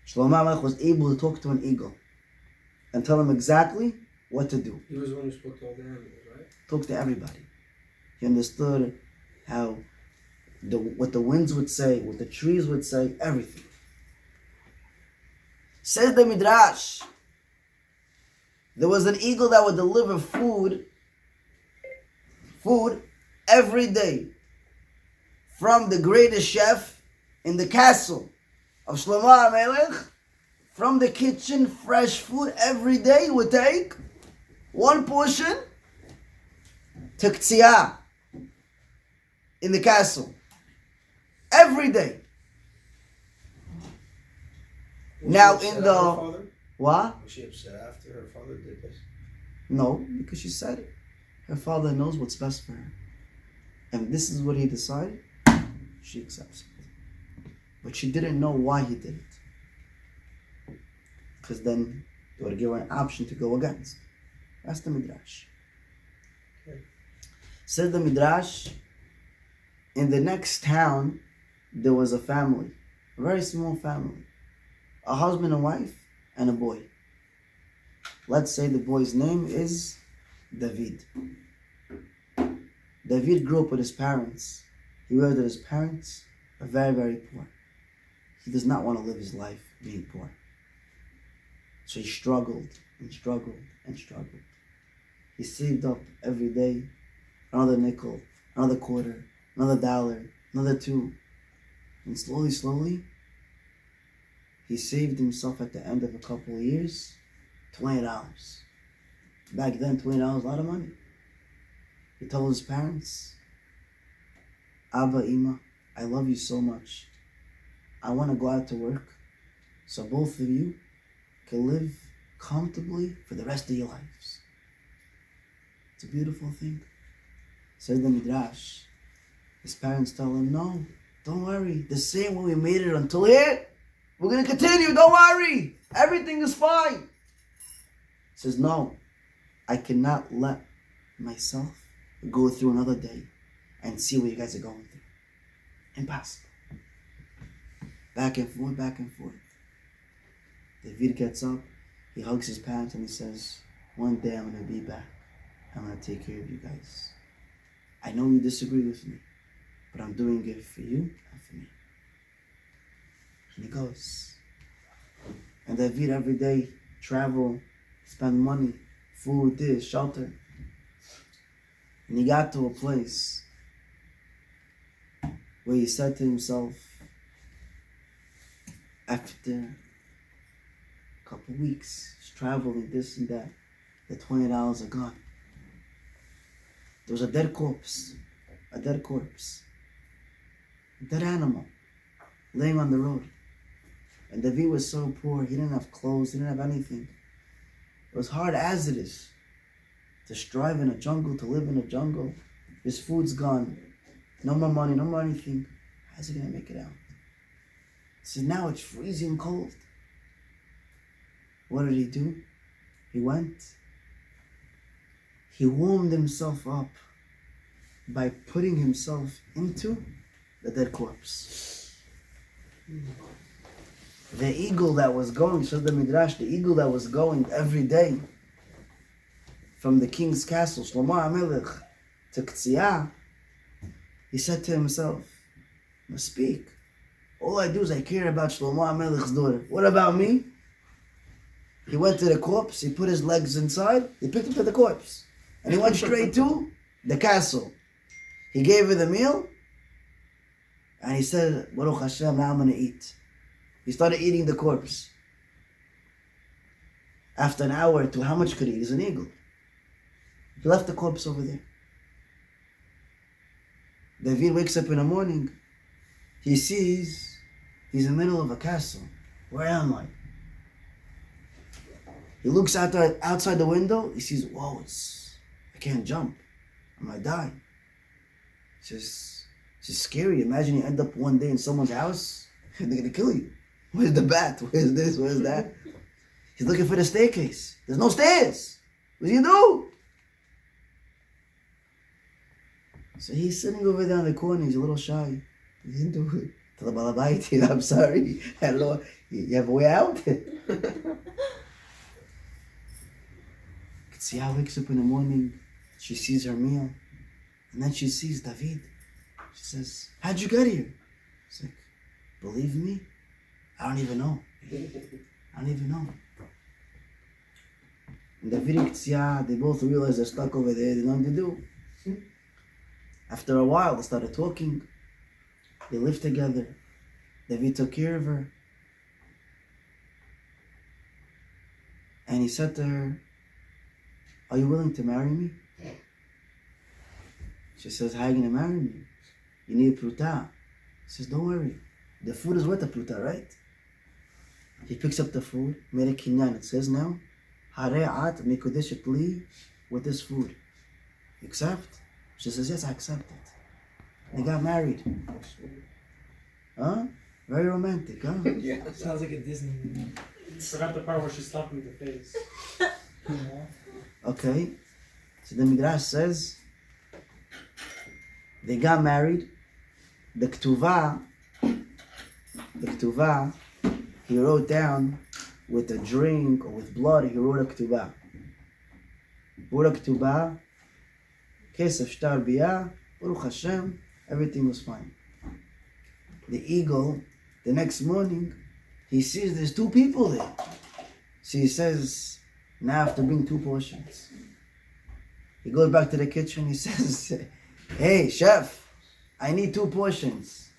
Shlomo HaMelech was able to talk to an eagle and tell him exactly what to do. He was the one who spoke to all the animals, right? Talk to everybody. He understood how what the winds would say, what the trees would say, everything. Says the Midrash, there was an eagle that would deliver food every day from the greatest chef in the castle of Shlomo HaMelech. From the kitchen, fresh food every day would take one portion to Ktsiyah in the castle. Every day. Now Was she in upset the... at her father? What? Was she upset after her father did this? No, because she said it. Her father knows what's best for her. And this is what he decided. She accepts it. But she didn't know why he did it. Because then they would give her an option to go against. That's the Midrash. Okay. Says the Midrash, in the next town, there was a family. A very small family. A husband and wife and a boy. Let's say the boy's name is David. David grew up with his parents. He realized that his parents are very, very poor. He does not want to live his life being poor. So he struggled and struggled and struggled. He saved up every day another nickel, another quarter, another dollar, another two. And slowly, slowly, he saved himself at the end of a couple of years $20. Back then, $20 was a lot of money. He told his parents, Abba, Ima, I love you so much. I want to go out to work so both of you can live comfortably for the rest of your lives. It's a beautiful thing. Says the Midrash. His parents tell him, no, don't worry. The same way we made it until here, we're going to continue. Don't worry. Everything is fine. He says, no, I cannot let myself go through another day and see what you guys are going through. Impossible. Back and forth, back and forth. David gets up, he hugs his parents and he says, one day I'm going to be back. I'm going to take care of you guys. I know you disagree with me, but I'm doing it for you and for me. And he goes. And David every day travel, spend money, food, this, shelter. And he got to a place where he said to himself, after a couple weeks, he's traveling, this and that, the $20 are gone. There was a dead corpse, a dead animal, laying on the road. And David was so poor, he didn't have clothes, he didn't have anything. It was hard as it is to strive in a jungle, to live in a jungle. His food's gone, no more money, no more anything. How's he gonna make it out? He says, now it's freezing cold. What did he do? He went. He warmed himself up by putting himself into the dead corpse. The eagle that was going, says the Midrash, the eagle that was going every day from the king's castle, Shlomo HaMelech, to Ktsiyah, he said to himself, I must speak. All I do is I care about Shlomo HaMelech's daughter. What about me? He went to the corpse, he put his legs inside, he picked up to the corpse. And he went straight to the castle. He gave her the meal, and he said, Baruch Hashem, now I'm going to eat. He started eating the corpse. After an hour or two, how much could he eat? He's an eagle. He left the corpse over there. David wakes up in the morning. He sees he's in the middle of a castle. Where am I? He looks outside the window. He sees, whoa, I can't jump. I might die. It's just scary. Imagine you end up one day in someone's house and they're going to kill you. Where's the bat? Where's this? Where's that? He's looking for the staircase. There's no stairs. What do you do? So he's sitting over there in the corner. He's a little shy. He didn't do it. To the Balabaiti, I'm sorry. Hello. You have a way out? Ktsiyah wakes up in the morning. She sees her meal. And then she sees David. She says, how'd you get here? He's like, believe me? I don't even know. I I don't even know. And David and Ktsia, they both realized they're stuck over there, they don't know what to do. After a while, they started talking. They lived together. David took care of her. And he said to her, are you willing to marry me? She says, how are you going to marry me? You need a pruta. He says, don't worry. The food is worth a pruta, right? He picks up the food, made a kinyan. It says now, Hare'at mikudeshet li, with this food. You accept? She says, yes, I accept it. They got married. Huh? Very romantic, huh? Yeah. Sounds like a Disney movie. Forgot the part where she slapped me in the face. Okay. So the Midrash says, they got married. The Ketuvah, he wrote down with a drink or with blood, he wrote a Ketuvah. Kesef Shtar Biyah, Baruch Hashem, everything was fine. The eagle, the next morning, he sees there's two people there. So he says, now I have to bring 2 portions. He goes back to the kitchen, he says, hey, chef, I need 2 portions.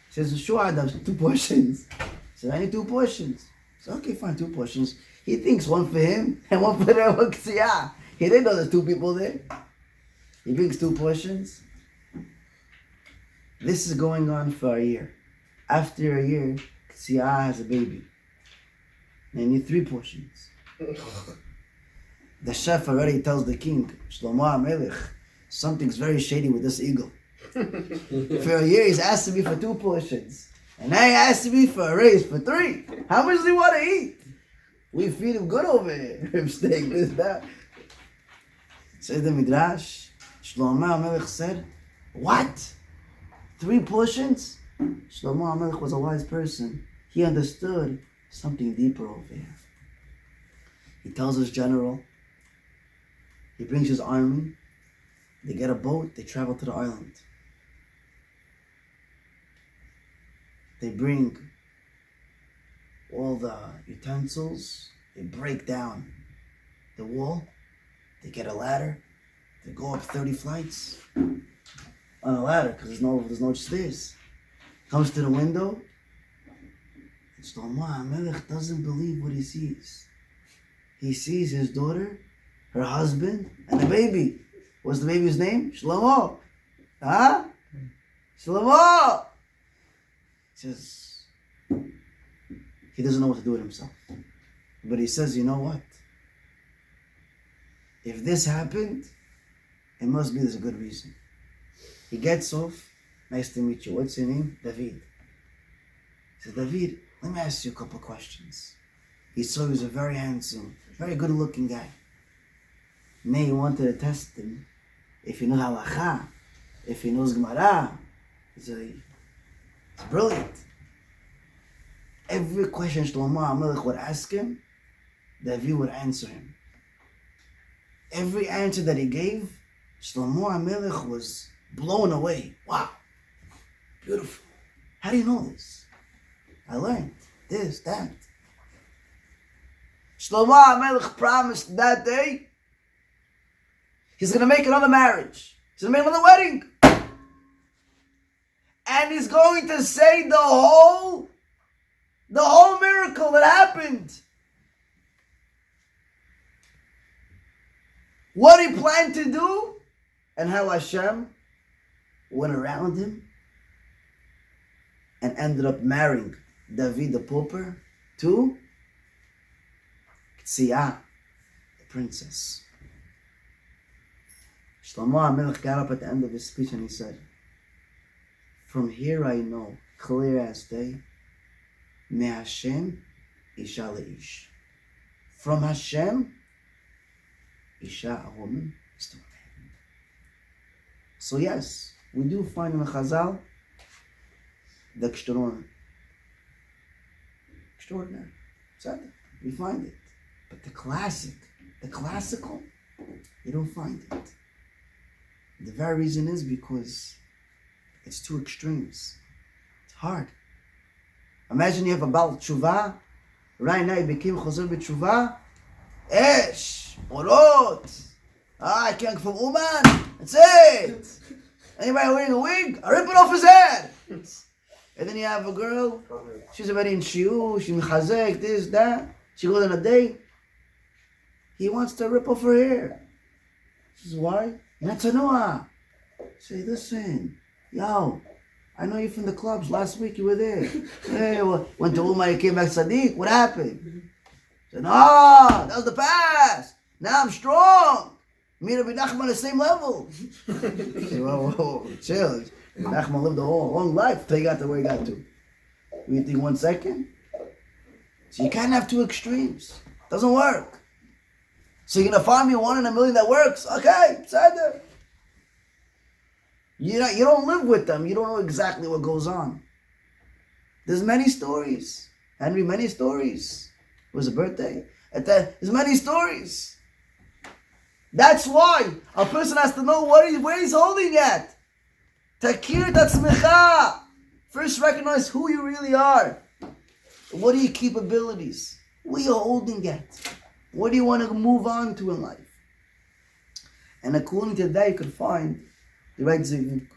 He says, sure, I have 2 portions. He says, I need 2 portions. He says, okay, fine, 2 portions. He thinks one for him and one for the Ktsia. He didn't know there's 2 people there. He brings 2 portions. This is going on for a year. After a year, Ktsia has a baby. They need 3 portions. The chef already tells the king, Shlomo HaMelech, something's very shady with this eagle. For a year, he's asking me for 2 portions. And now he asking me for a raise for 3. How much does he want to eat? We feed him good over here. Rib steak, this, that. Says the Midrash, Shlomo HaMelech said, what? 3 portions? Shlomo HaMelech was a wise person. He understood something deeper over here. He tells his general, he brings his army, they get a boat, they travel to the island. They bring all the utensils, they break down the wall, they get a ladder, they go up 30 flights on a ladder because there's no stairs. Comes to the window, and Shlomo HaMelech doesn't believe what he sees. He sees his daughter, her husband, and a baby. What's the baby's name? Shlomo. Huh? Shlomo! He says, he doesn't know what to do with himself. But he says, you know what? If this happened, it must be there's a good reason. He gets off. Nice to meet you. What's your name? David. He says, David, let me ask you a couple of questions. He saw he was a very handsome, very good looking guy. Nay, he wanted to test him if he knows halacha, if he knows Gemara. He's brilliant. Every question Shlomo HaMelech would ask him, David would answer him. Every answer that he gave, Shlomo HaMelech was blown away. Wow, beautiful. How do you know this? I learned this, that. Shlomo HaMelech promised that day he's going to make another marriage. He's going to make another wedding. And he's going to say the whole miracle that happened. What he planned to do and how Hashem went around him and ended up marrying David the pauper to Ktsia, the princess. Shlomo HaMelech got up at the end of his speech and he said, from here I know, clear as day, Me Hashem, Isha le'ish. From Hashem, Isha, a woman, is to a man. So yes, we do find in the Chazal the extraordinary. Extraordinary. We find it. But the classical, you don't find it. The very reason is because it's 2 extremes. It's hard. Imagine you have a Baal Tshuva, Right now he became Choser B'Tshuva. Esh, Orot. I can't from Uman. That's it. Anybody wearing a wig? I rip it off his head. And then you have a girl. She's already in shiur. She's mechazek. This, that. She goes on a date. He wants to rip off her hair. She says, why? Netanua. Say, listen, yo, I know you from the clubs. Last week you were there. Hey, went to Umar, you came back Sadiq. What happened? Said, no, that was the past. Now I'm strong. Me and Rabbi Nachman on the same level. Said, whoa, chill. Rabbi Nachman lived a whole long life till he got to where he got to. You think 1 second? So you can't have two extremes. Doesn't work. So you're gonna find me 1 in a million that works? Okay, it's out there. You don't live with them. You don't know exactly what goes on. There's many stories. Henry, many stories. It was a birthday. There's many stories. That's why a person has to know where he's holding at. Takir tatzmecha. First recognize who you really are. What are your capabilities? What are you holding at? What do you want to move on to in life? And according to that, you could find the right zivuk.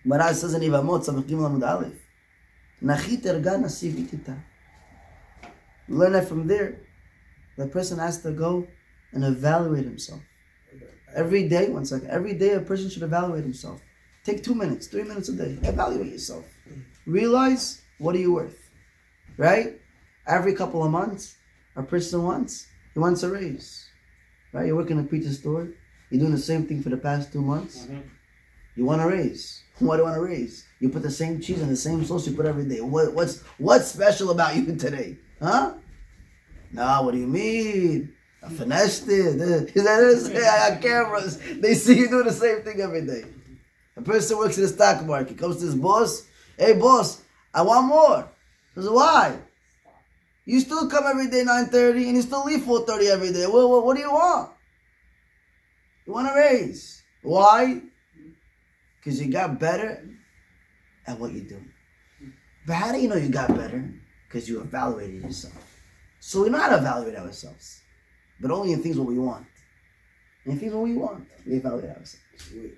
Maraz says in Ivamot, Samachim Lamud Aleph, Nachit erga nasiv itita. Learn that from there. The person has to go and evaluate himself. Every day, 1 second, every day a person should evaluate himself. Take 2 minutes, 3 minutes a day. Evaluate yourself. Realize, what are you worth? Right? Every couple of months, a person he wants a raise. Right? You're working in a pizza store. You're doing the same thing for the past 2 months. Mm-hmm. You want a raise. What do you want to raise? You put the same cheese and the same sauce you put every day. What's special about you today? Huh? No, what do you mean? I finessed it. I got cameras. They see you doing the same thing every day. A person works in the stock market, comes to his boss. Hey, boss, I want more. He says, why? You still come every day 9:30 and you still leave 4:30 every day. Well, what do you want? You want a raise. Why? Because you got better at what you do. But how do you know you got better? Because you evaluated yourself. So we know how to evaluate ourselves. But only in things what we want. In things what we want, we evaluate ourselves. Wait,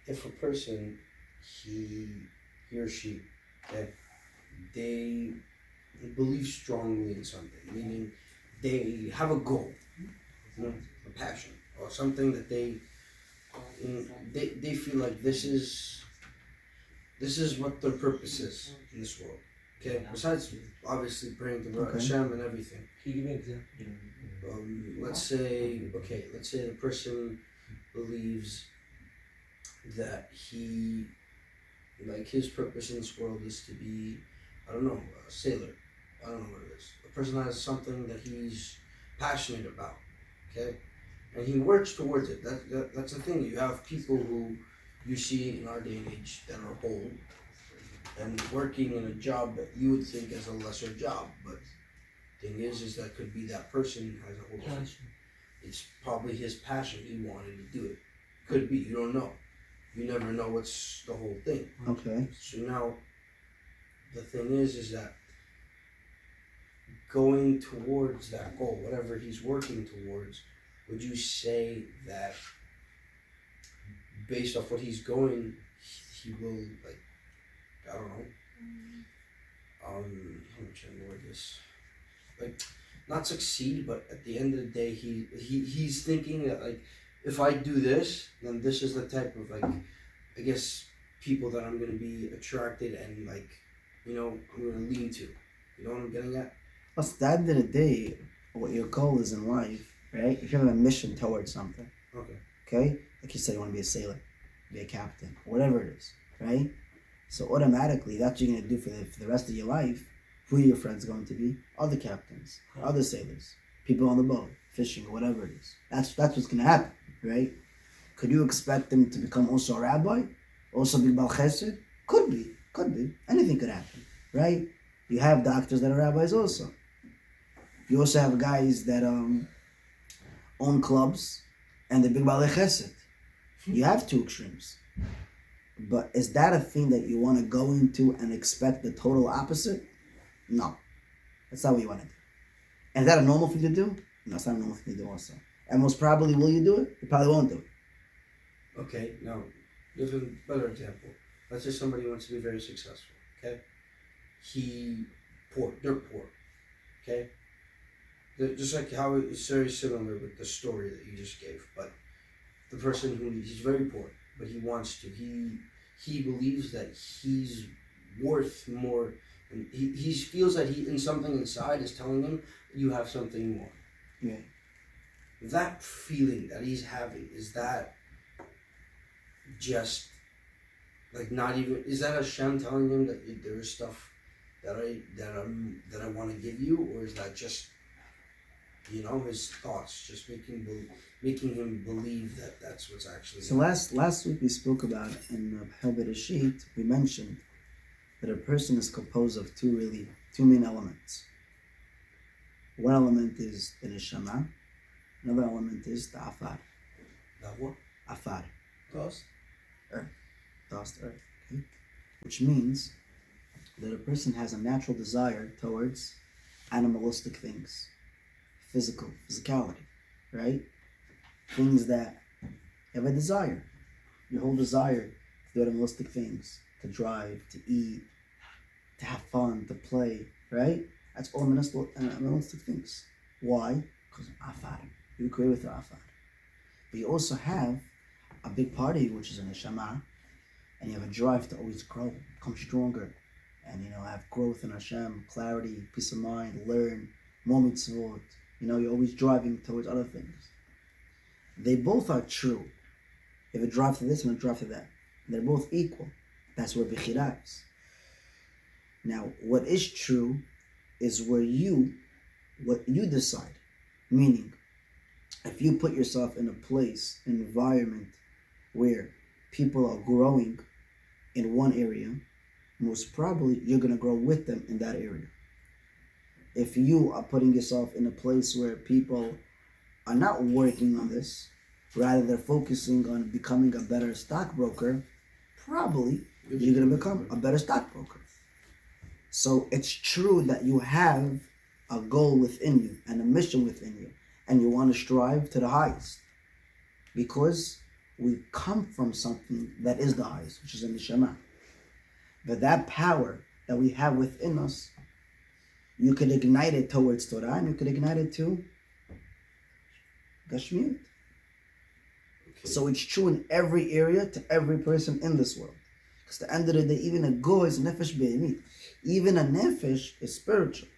if a person, he or she, okay, they believe strongly in something, meaning they have a goal, a passion, or something that they feel like this is what their purpose is in this world. Okay, besides obviously praying to Hashem and everything. Can you give me an example? Let's say the person believes that his purpose in this world is to be, I don't know, a sailor. I don't know what it is. A person has something that he's passionate about, okay? And he works towards it. That's the thing. You have people who you see in our day and age that are old and working in a job that you would think is a lesser job, but the thing is that could be that person has a whole different, it's probably his passion. He wanted to do it. Could be. You don't know. You never know what's the whole thing. Okay. So now, the thing is that going towards that goal, whatever he's working towards, would you say that based off what he's going, he will, like, I don't know, I'm trying to word this, like, not succeed, but at the end of the day, he's thinking that, like, if I do this, then this is the type of, like, I guess, people that I'm going to be attracted and, like, I'm going to lean to. You know what I'm getting at? Plus, at the end of the day, what your goal is in life, right? If you have a mission towards something, okay? Like you said, you want to be a sailor, be a captain, whatever it is, right? So automatically, that's what you're going to do for the rest of your life. Who are your friends going to be? Other captains, other sailors, people on the boat, fishing, whatever it is. That's what's going to happen, right? Could you expect them to become also a rabbi? Also be Bal Chesed? Could be. Anything could happen, right? You have doctors that are rabbis also. You also have guys that own clubs and they're big Bal Chesed. You have two extremes. But is that a thing that you want to go into and expect the total opposite? No. That's not what you want to do. And is that a normal thing to do? No, it's not a normal thing to do also. And most probably, will you do it? You probably won't do it. Okay, now, give a better example. Let's say somebody wants to be very successful, okay? They're poor, okay? Just like how it's very similar with the story that you just gave, but the person he's very poor, but he wants to, he believes that he's worth more, and he feels that in something inside is telling him you have something more. Yeah. That feeling that he's having, is that just like not even, is that Hashem telling him that there is stuff that I want to give you, or is that just his thoughts just making him believe that that's what's actually So last week we spoke about in Helbet Sheet, we mentioned that a person is composed of two main elements. One element is the neshama, another element is the afar. that what? Afar. Dust. Dust, earth. Okay? Which means that a person has a natural desire towards animalistic things, physicality, right? Things that have a desire. Your whole desire to do animalistic things, to drive, to eat, to have fun, to play, right? That's all animalistic things. Why? Because of afar. You were created with the afar. But you also have a big part of you, which is a neshama, and you have a drive to always grow, become stronger, and have growth in Hashem, clarity, peace of mind, learn, more mitzvot. You're always driving towards other things. They both are true. You have a drive to this and a drive to that. They're both equal. That's where Bechira is. Now, what is true is what you decide. Meaning, if you put yourself in a place, an environment where people are growing in one area, most probably you're going to grow with them in that area. If you are putting yourself in a place where people are not working on this, rather they're focusing on becoming a better stockbroker, probably you're going to become a better stockbroker. So it's true that you have a goal within you and a mission within you, and you want to strive to the highest, because we come from something that is the highest, which is in the Shema. But that power that we have within us, you could ignite it towards Torah, and you could ignite it to Gashmiut. Okay. So it's true in every area to every person in this world. Because at the end of the day, even a go is nefesh be'emit. Even a nefesh is spiritual.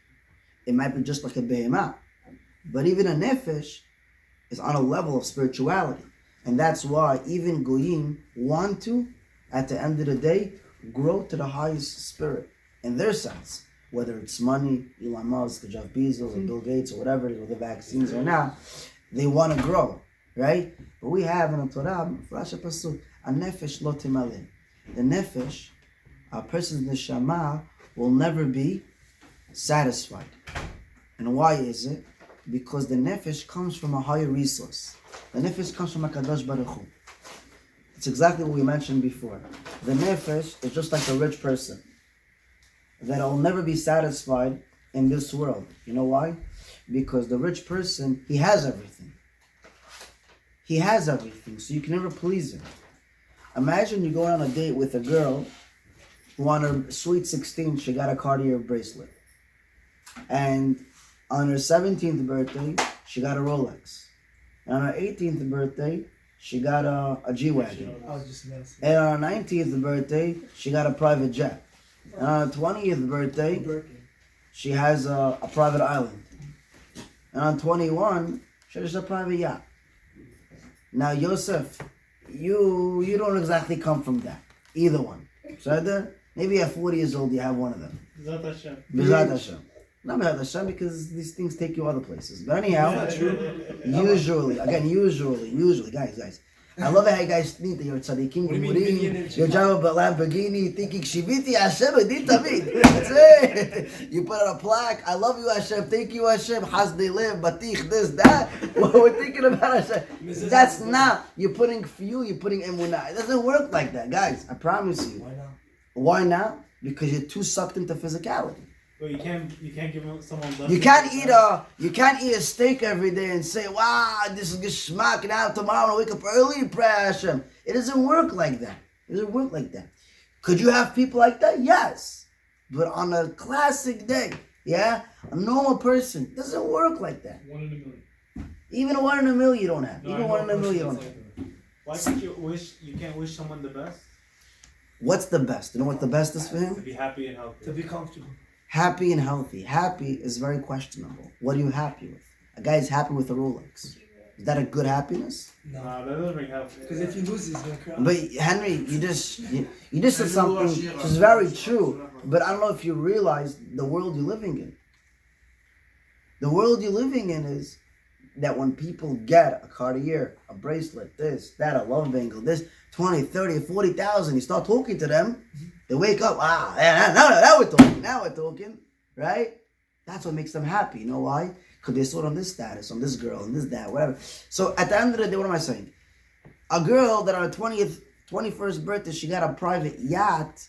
It might be just like a behemah, but even a nefesh is on a level of spirituality. And that's why even goyim want to, at the end of the day, grow to the highest spirit in their sense. Whether it's money, Elon Musk, Jeff Bezos, or Bill Gates, or whatever it is, or the vaccines or not, they want to grow, right? But we have in the Torah, flash a pasuk, a nefesh lo timaleh. The nefesh, a person's neshama, will never be satisfied. And why is it? Because the nefesh comes from a higher resource. The nefesh comes from HaKadosh Baruch Hu. It's exactly what we mentioned before. The nefesh is just like a rich person that'll never be satisfied in this world. You know why? Because the rich person, he has everything. He has everything, so you can never please him. Imagine you go on a date with a girl who on her sweet 16, she got a Cartier bracelet. And on her 17th birthday, she got a Rolex. And on her 18th birthday, she got a G-Wagon. I was just gonna say. And on her 19th birthday, she got a private jet. And on her 20th birthday, Birkin. she has a private island. And on 21, she has a private yacht. Now, Yosef, you don't exactly come from that. Either one. So maybe at 40 years old, you have one of them. Zat Hashem. B'ezrat Hashem. Not B'ezrat Hashem, because these things take you other places. But anyhow, usually, guys. I love how you guys think that you're tzaddikim, gemurim, you're driving a Lamborghini, thinking, Shiviti Hashem, Edin Tamid. That's it. You put on a plaque, I love you Hashem, thank you Hashem, Hasdei Lev, Batich, this, that. We're thinking about Hashem. That's not, you're putting fuel, you're putting emunah. It doesn't work like that, guys. I promise you. Why not? Why not? Because you're too sucked into physicality. But you can't give someone less. You can't eat a steak every day and say, wow, this is geschmack, now tomorrow I wake up early to pray Hashem. It doesn't work like that. It doesn't work like that. Could you have people like that? Yes. But on a classic day, yeah, a normal person, it doesn't work like that. 1 in a million. Even 1 in a million you don't have. No, Even I 1 in know a million you a don't person have. that's like that. Why can't you can't wish someone the best? What's the best? You know what the best is for To him? be happy and healthy. To be comfortable. Happy and healthy. Happy is very questionable. What are you happy with? A guy is happy with a Rolex. Is that a good happiness? No. Nah, that doesn't bring health. Because if he loses, he's gonna cry. But Henry, you just said something which is very true. But I don't know if you realize the world you're living in. The world you're living in is that when people get a Cartier, a bracelet, this, that, a love bangle, this, 20, 30, 40,000, you start talking to them, they wake up, now we're talking, right? That's what makes them happy. You know why? Because they saw it on this status, on this girl, and this, that, whatever. So at the end of the day, what am I saying? A girl that on her 21st birthday, she got a private yacht,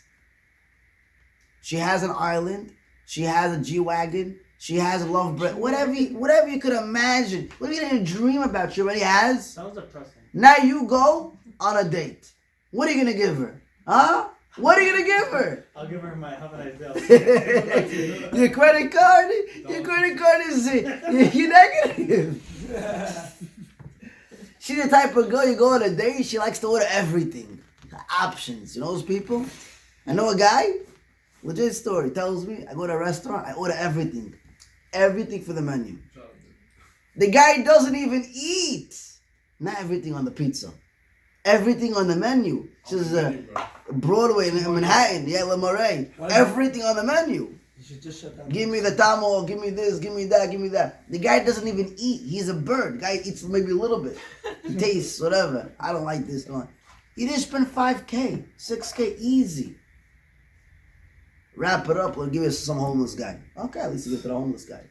she has an island, she has a G-Wagon, she has a love bread, whatever you could imagine, whatever you didn't dream about, she already has. Sounds depressing. Now you go on a date. What are you gonna give her? Huh? What are you gonna give her? I'll give her my have a nice day. Your credit card? Your credit card is you're negative. She's the type of girl you go on a date, she likes to order everything. Options. You know those people? I know a guy, legit story, tells me, I go to a restaurant, I order everything. Everything for the menu. The guy doesn't even eat. Not everything on the pizza. Everything on the menu. This is Broadway in Manhattan, yeah, Le Marais. Everything on the menu. You should just shut down. Give me the tamo, give me this, give me that, give me that. The guy doesn't even eat. He's a bird. The guy eats maybe a little bit. He tastes, whatever. I don't like this one. You didn't spend 5K, 6K, easy. Wrap it up, or give it to some homeless guy. Okay, at least you give it to the homeless guy.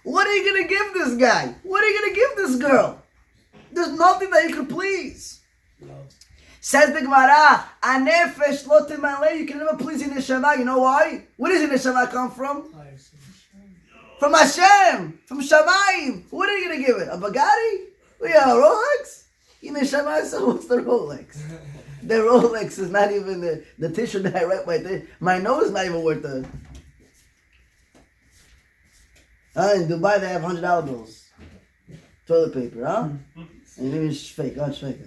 What are you gonna give this guy? What are you gonna give this girl? There's nothing that you can please. Says the Gemara, "Anefesh lo timaleh." You can never please your neshama. You know why? Where does your neshama come from? From Hashem, from Shamayim. What are you gonna give it? A Bugatti? We have a Rolex? Your neshama said, "What's the Rolex?" The Rolex is not even the tissue that I write my nose is not even worth the. In Dubai they have $100 bills, toilet paper, huh? And maybe it's fake. Oh, it's fake.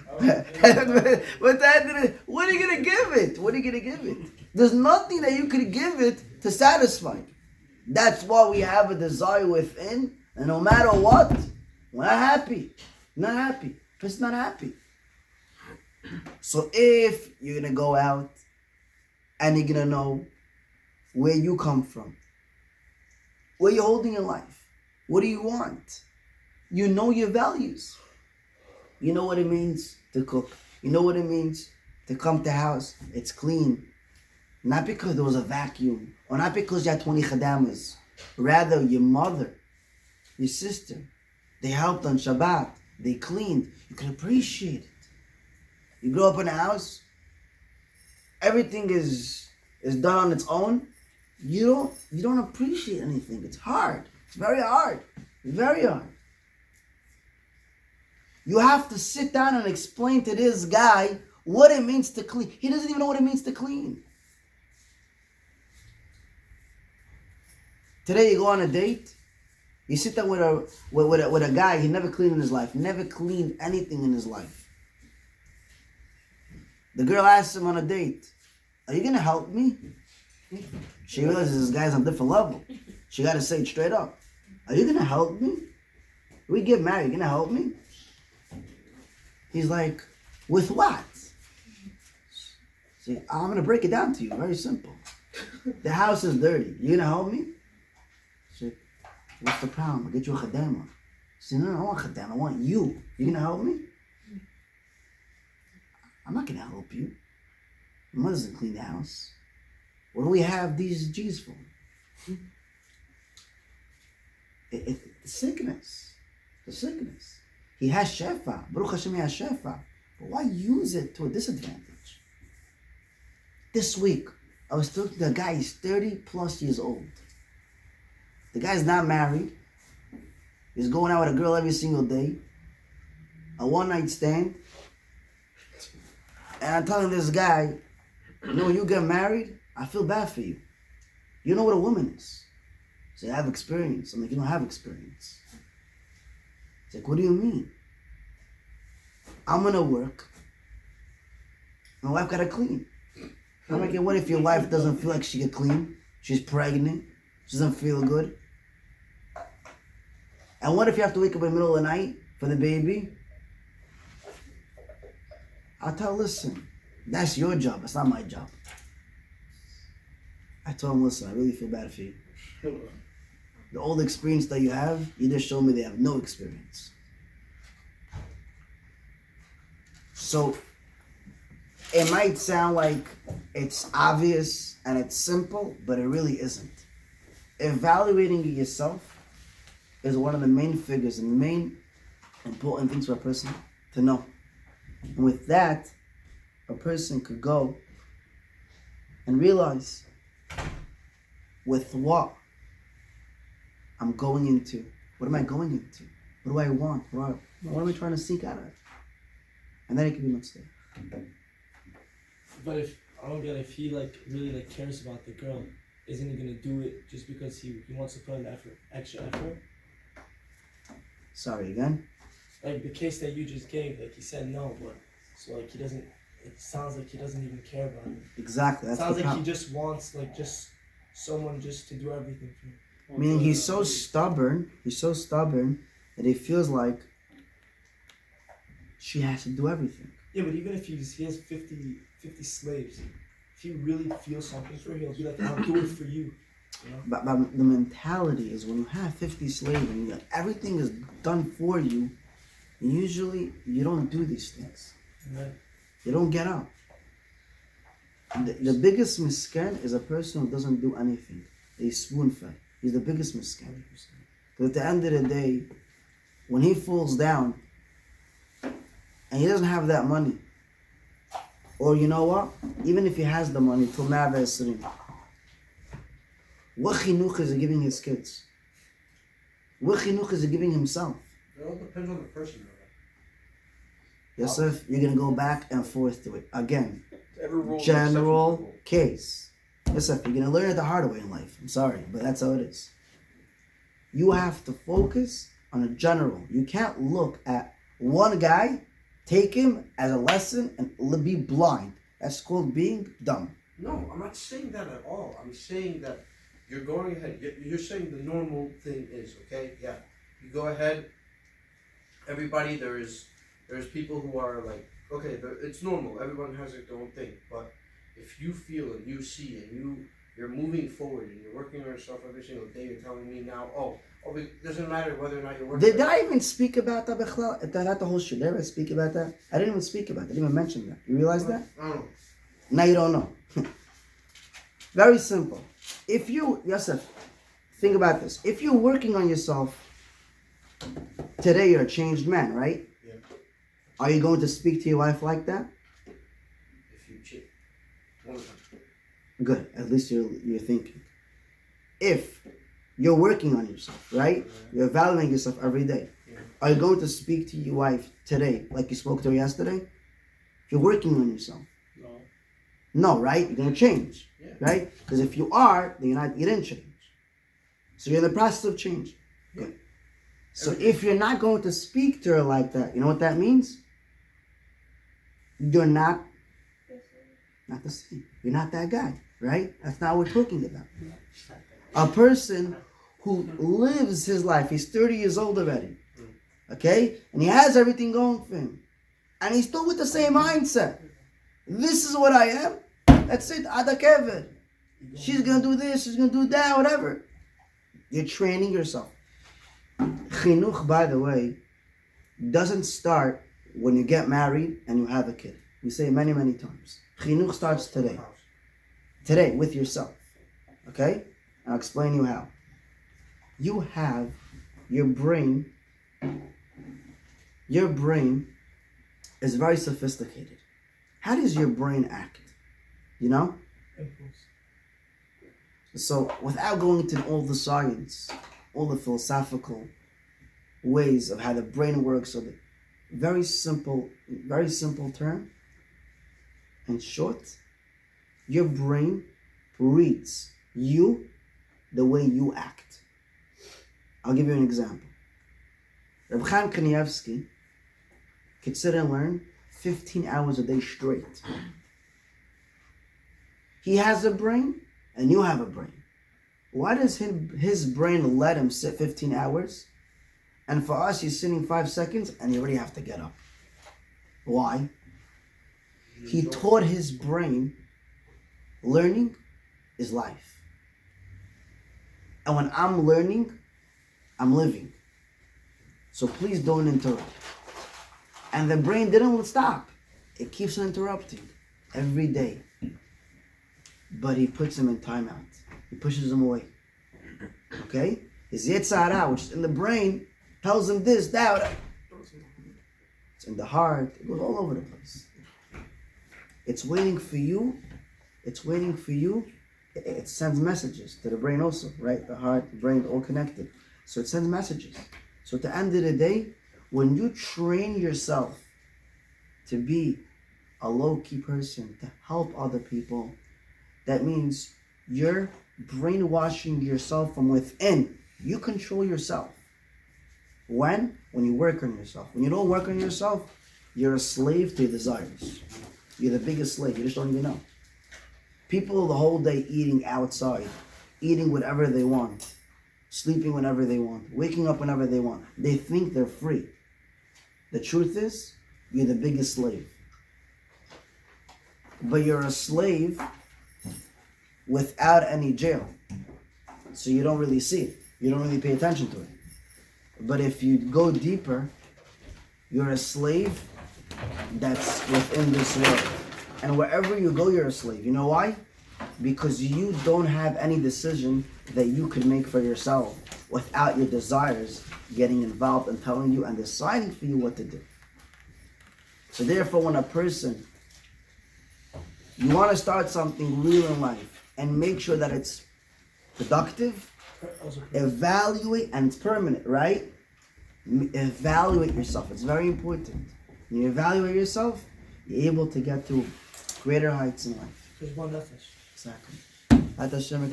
But what are you gonna give it? What are you gonna give it? There's nothing that you could give it to satisfy. That's why we have a desire within, and no matter what, we're not happy. Not happy. Just not happy. So if you're gonna go out and you're gonna know where you come from, where you're holding your life, what do you want? You know your values. You know what it means to cook. You know what it means to come to house. It's clean. Not because there was a vacuum, or not because you had 20 khadamas. Rather, your mother, your sister, they helped on Shabbat. They cleaned. You can appreciate it. You grow up in a house, everything is done on its own. You don't appreciate anything. It's hard. It's very hard. Very hard. You have to sit down and explain to this guy what it means to clean. He doesn't even know what it means to clean. Today you go on a date, you sit down with a guy he never cleaned in his life, never cleaned anything in his life. The girl asks him on a date, "Are you gonna help me?" She realizes this guy's on a different level. She gotta say it straight up. "Are you gonna help me? We get married, you gonna help me?" He's like, "With what?" See, I'm gonna break it down to you. Very simple. The house is dirty. You gonna help me? She said, "What's the problem? I'll get you a chadema." She said, "No, I don't want chadema. I want you. You gonna help me?" "I'm not gonna help you. My mother doesn't clean the house. What do we have these G's for?" The sickness. The sickness. He has shefa. Baruch Hashem, he has shefa. But why use it to a disadvantage? This week, I was talking to a guy, he's 30 plus years old. The guy's not married. He's going out with a girl every single day. A one night stand. And I'm telling this guy, you know, when you get married, I feel bad for you. You know what a woman is. So I have experience. I'm like, you don't have experience. It's like, what do you mean? I'm gonna work. My wife gotta clean. I'm like, what if your wife doesn't feel like she can clean? She's pregnant. She doesn't feel good. And what if you have to wake up in the middle of the night for the baby? I'll tell her, listen, that's your job. It's not my job. I told him, listen, I really feel bad for you. The old experience that you have, you just showed me they have no experience. So, it might sound like it's obvious and it's simple, but it really isn't. Evaluating yourself is one of the main figures and main important things for a person to know. And with that, a person could go and realize with what I'm going into. What am I going into? What do I want? What am I trying to seek out of? And then it can be much there. But if I don't get it, if he like really like cares about the girl, isn't he gonna do it just because he wants to put in the effort, extra effort? Sorry again. Like the case that you just gave, like he said no, but so like he doesn't. It sounds like he doesn't even care about it. Exactly. It That's sounds the like he problem. just wants like just someone just to do everything for him. Meaning he's so stubborn. He's so stubborn that he feels like she has to do everything. Yeah, but even if he has 50 slaves, if he really feels something for her, he'll be like, I'll do it for you. You know? But the mentality is when you have 50 slaves and everything is done for you, usually you don't do these things. Yeah. You don't get up. The biggest miscan is a person who doesn't do anything. He's spoon-fed. He's the biggest miscan. Because at the end of the day, when he falls down and he doesn't have that money, or you know what? Even if he has the money, till Ma'ava Esrim, what chinuch is he giving his kids? What chinuch is he giving himself? It all depends on the person, though. Yosef, you're going to go back and forth to it. Again, Every rule is general exception to the rule. case. Yosef, you're going to learn it the hard way in life. I'm sorry, but that's how it is. You have to focus on a general. You can't look at one guy, take him as a lesson, and be blind. That's called being dumb. No, I'm not saying that at all. I'm saying that you're going ahead. You're saying the normal thing is, okay? Yeah. You go ahead. Everybody, there's people who are like, okay, it's normal. Everyone has their own thing. But if you feel and you see and you're moving forward and you're working on yourself every single day, you're telling me now, it doesn't matter whether or not you're working. Did I even speak about that, Bechlal? Not the whole shit. Did I ever speak about that? I didn't even speak about it. I didn't even mention that. You realize that? I don't know. Now you don't know. Very simple. If you, Yosef, think about this. If you're working on yourself, today you're a changed man, right? Yeah. Are you going to speak to your wife like that? If you cheat. One time. Good. At least you're thinking. If you're working on yourself, right? You're evaluating yourself every day. Yeah. Are you going to speak to your wife today like you spoke to her yesterday? If you're working on yourself. No. No, right? You're going to change, Yeah. right? Because if you are, then you didn't change. So you're in the process of change. Good. So if you're not going to speak to her like that, you know what that means? You're not the same. You're not that guy, right? That's not what we're talking about. A person who lives his life, he's 30 years old already, okay? And he has everything going for him. And he's still with the same mindset. This is what I am. That's it. Ada Kevin. She's going to do this, she's going to do that, whatever. You're training yourself. Chinuch, by the way, doesn't start when you get married and you have a kid. We say it many, many times. Chinuch starts today. Today, with yourself. Okay? I'll explain you how. You have your brain. Your brain is very sophisticated. How does your brain act? You know? Impulse. So without going into all the science, all the philosophical ways of how the brain works, so the very simple term, in short, your brain reads you the way you act. I'll give you an example. Reb Chaim Kanievsky could sit and learn 15 hours a day straight. He has a brain and you have a brain. Why does his brain let him sit 15 hours? And for us, he's sitting 5 seconds and you already have to get up. Why? He taught his brain learning is life. And when I'm learning, I'm living. So please don't interrupt. And the brain didn't stop. It keeps on interrupting every day. But he puts him in timeout. He pushes him away. Okay? His Yetzer Hara, which is in the brain, tells him this, that. It's in the heart. It goes all over the place. It's waiting for you. It's waiting for you. It sends messages to the brain also, right? The heart, the brain, all connected. So it sends messages. So at the end of the day, when you train yourself to be a low-key person, to help other people, that means you're brainwashing yourself from within. You control yourself. When? When you work on yourself. When you don't work on yourself, you're a slave to your desires. You're the biggest slave. You just don't even know. People the whole day eating outside, eating whatever they want, sleeping whenever they want, waking up whenever they want. They think they're free. The truth is, you're the biggest slave. But you're a slave without any jail. So you don't really see it. You don't really pay attention to it. But if you go deeper, you're a slave that's within this world. And wherever you go, you're a slave. You know why? Because you don't have any decision that you could make for yourself without your desires getting involved and telling you and deciding for you what to do. So therefore, when a person, you want to start something real in life and make sure that it's productive, evaluate, and it's permanent, right? Evaluate yourself. It's very important. When you evaluate yourself, you're able to get to greater heights in life. Exactly. Let Hashem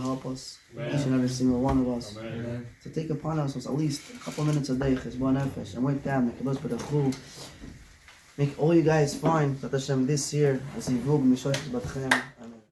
help us, each and every single one of us, to take upon ourselves at least a couple minutes a day, and with that, make all you guys fine. Let Hashem this year, as He will be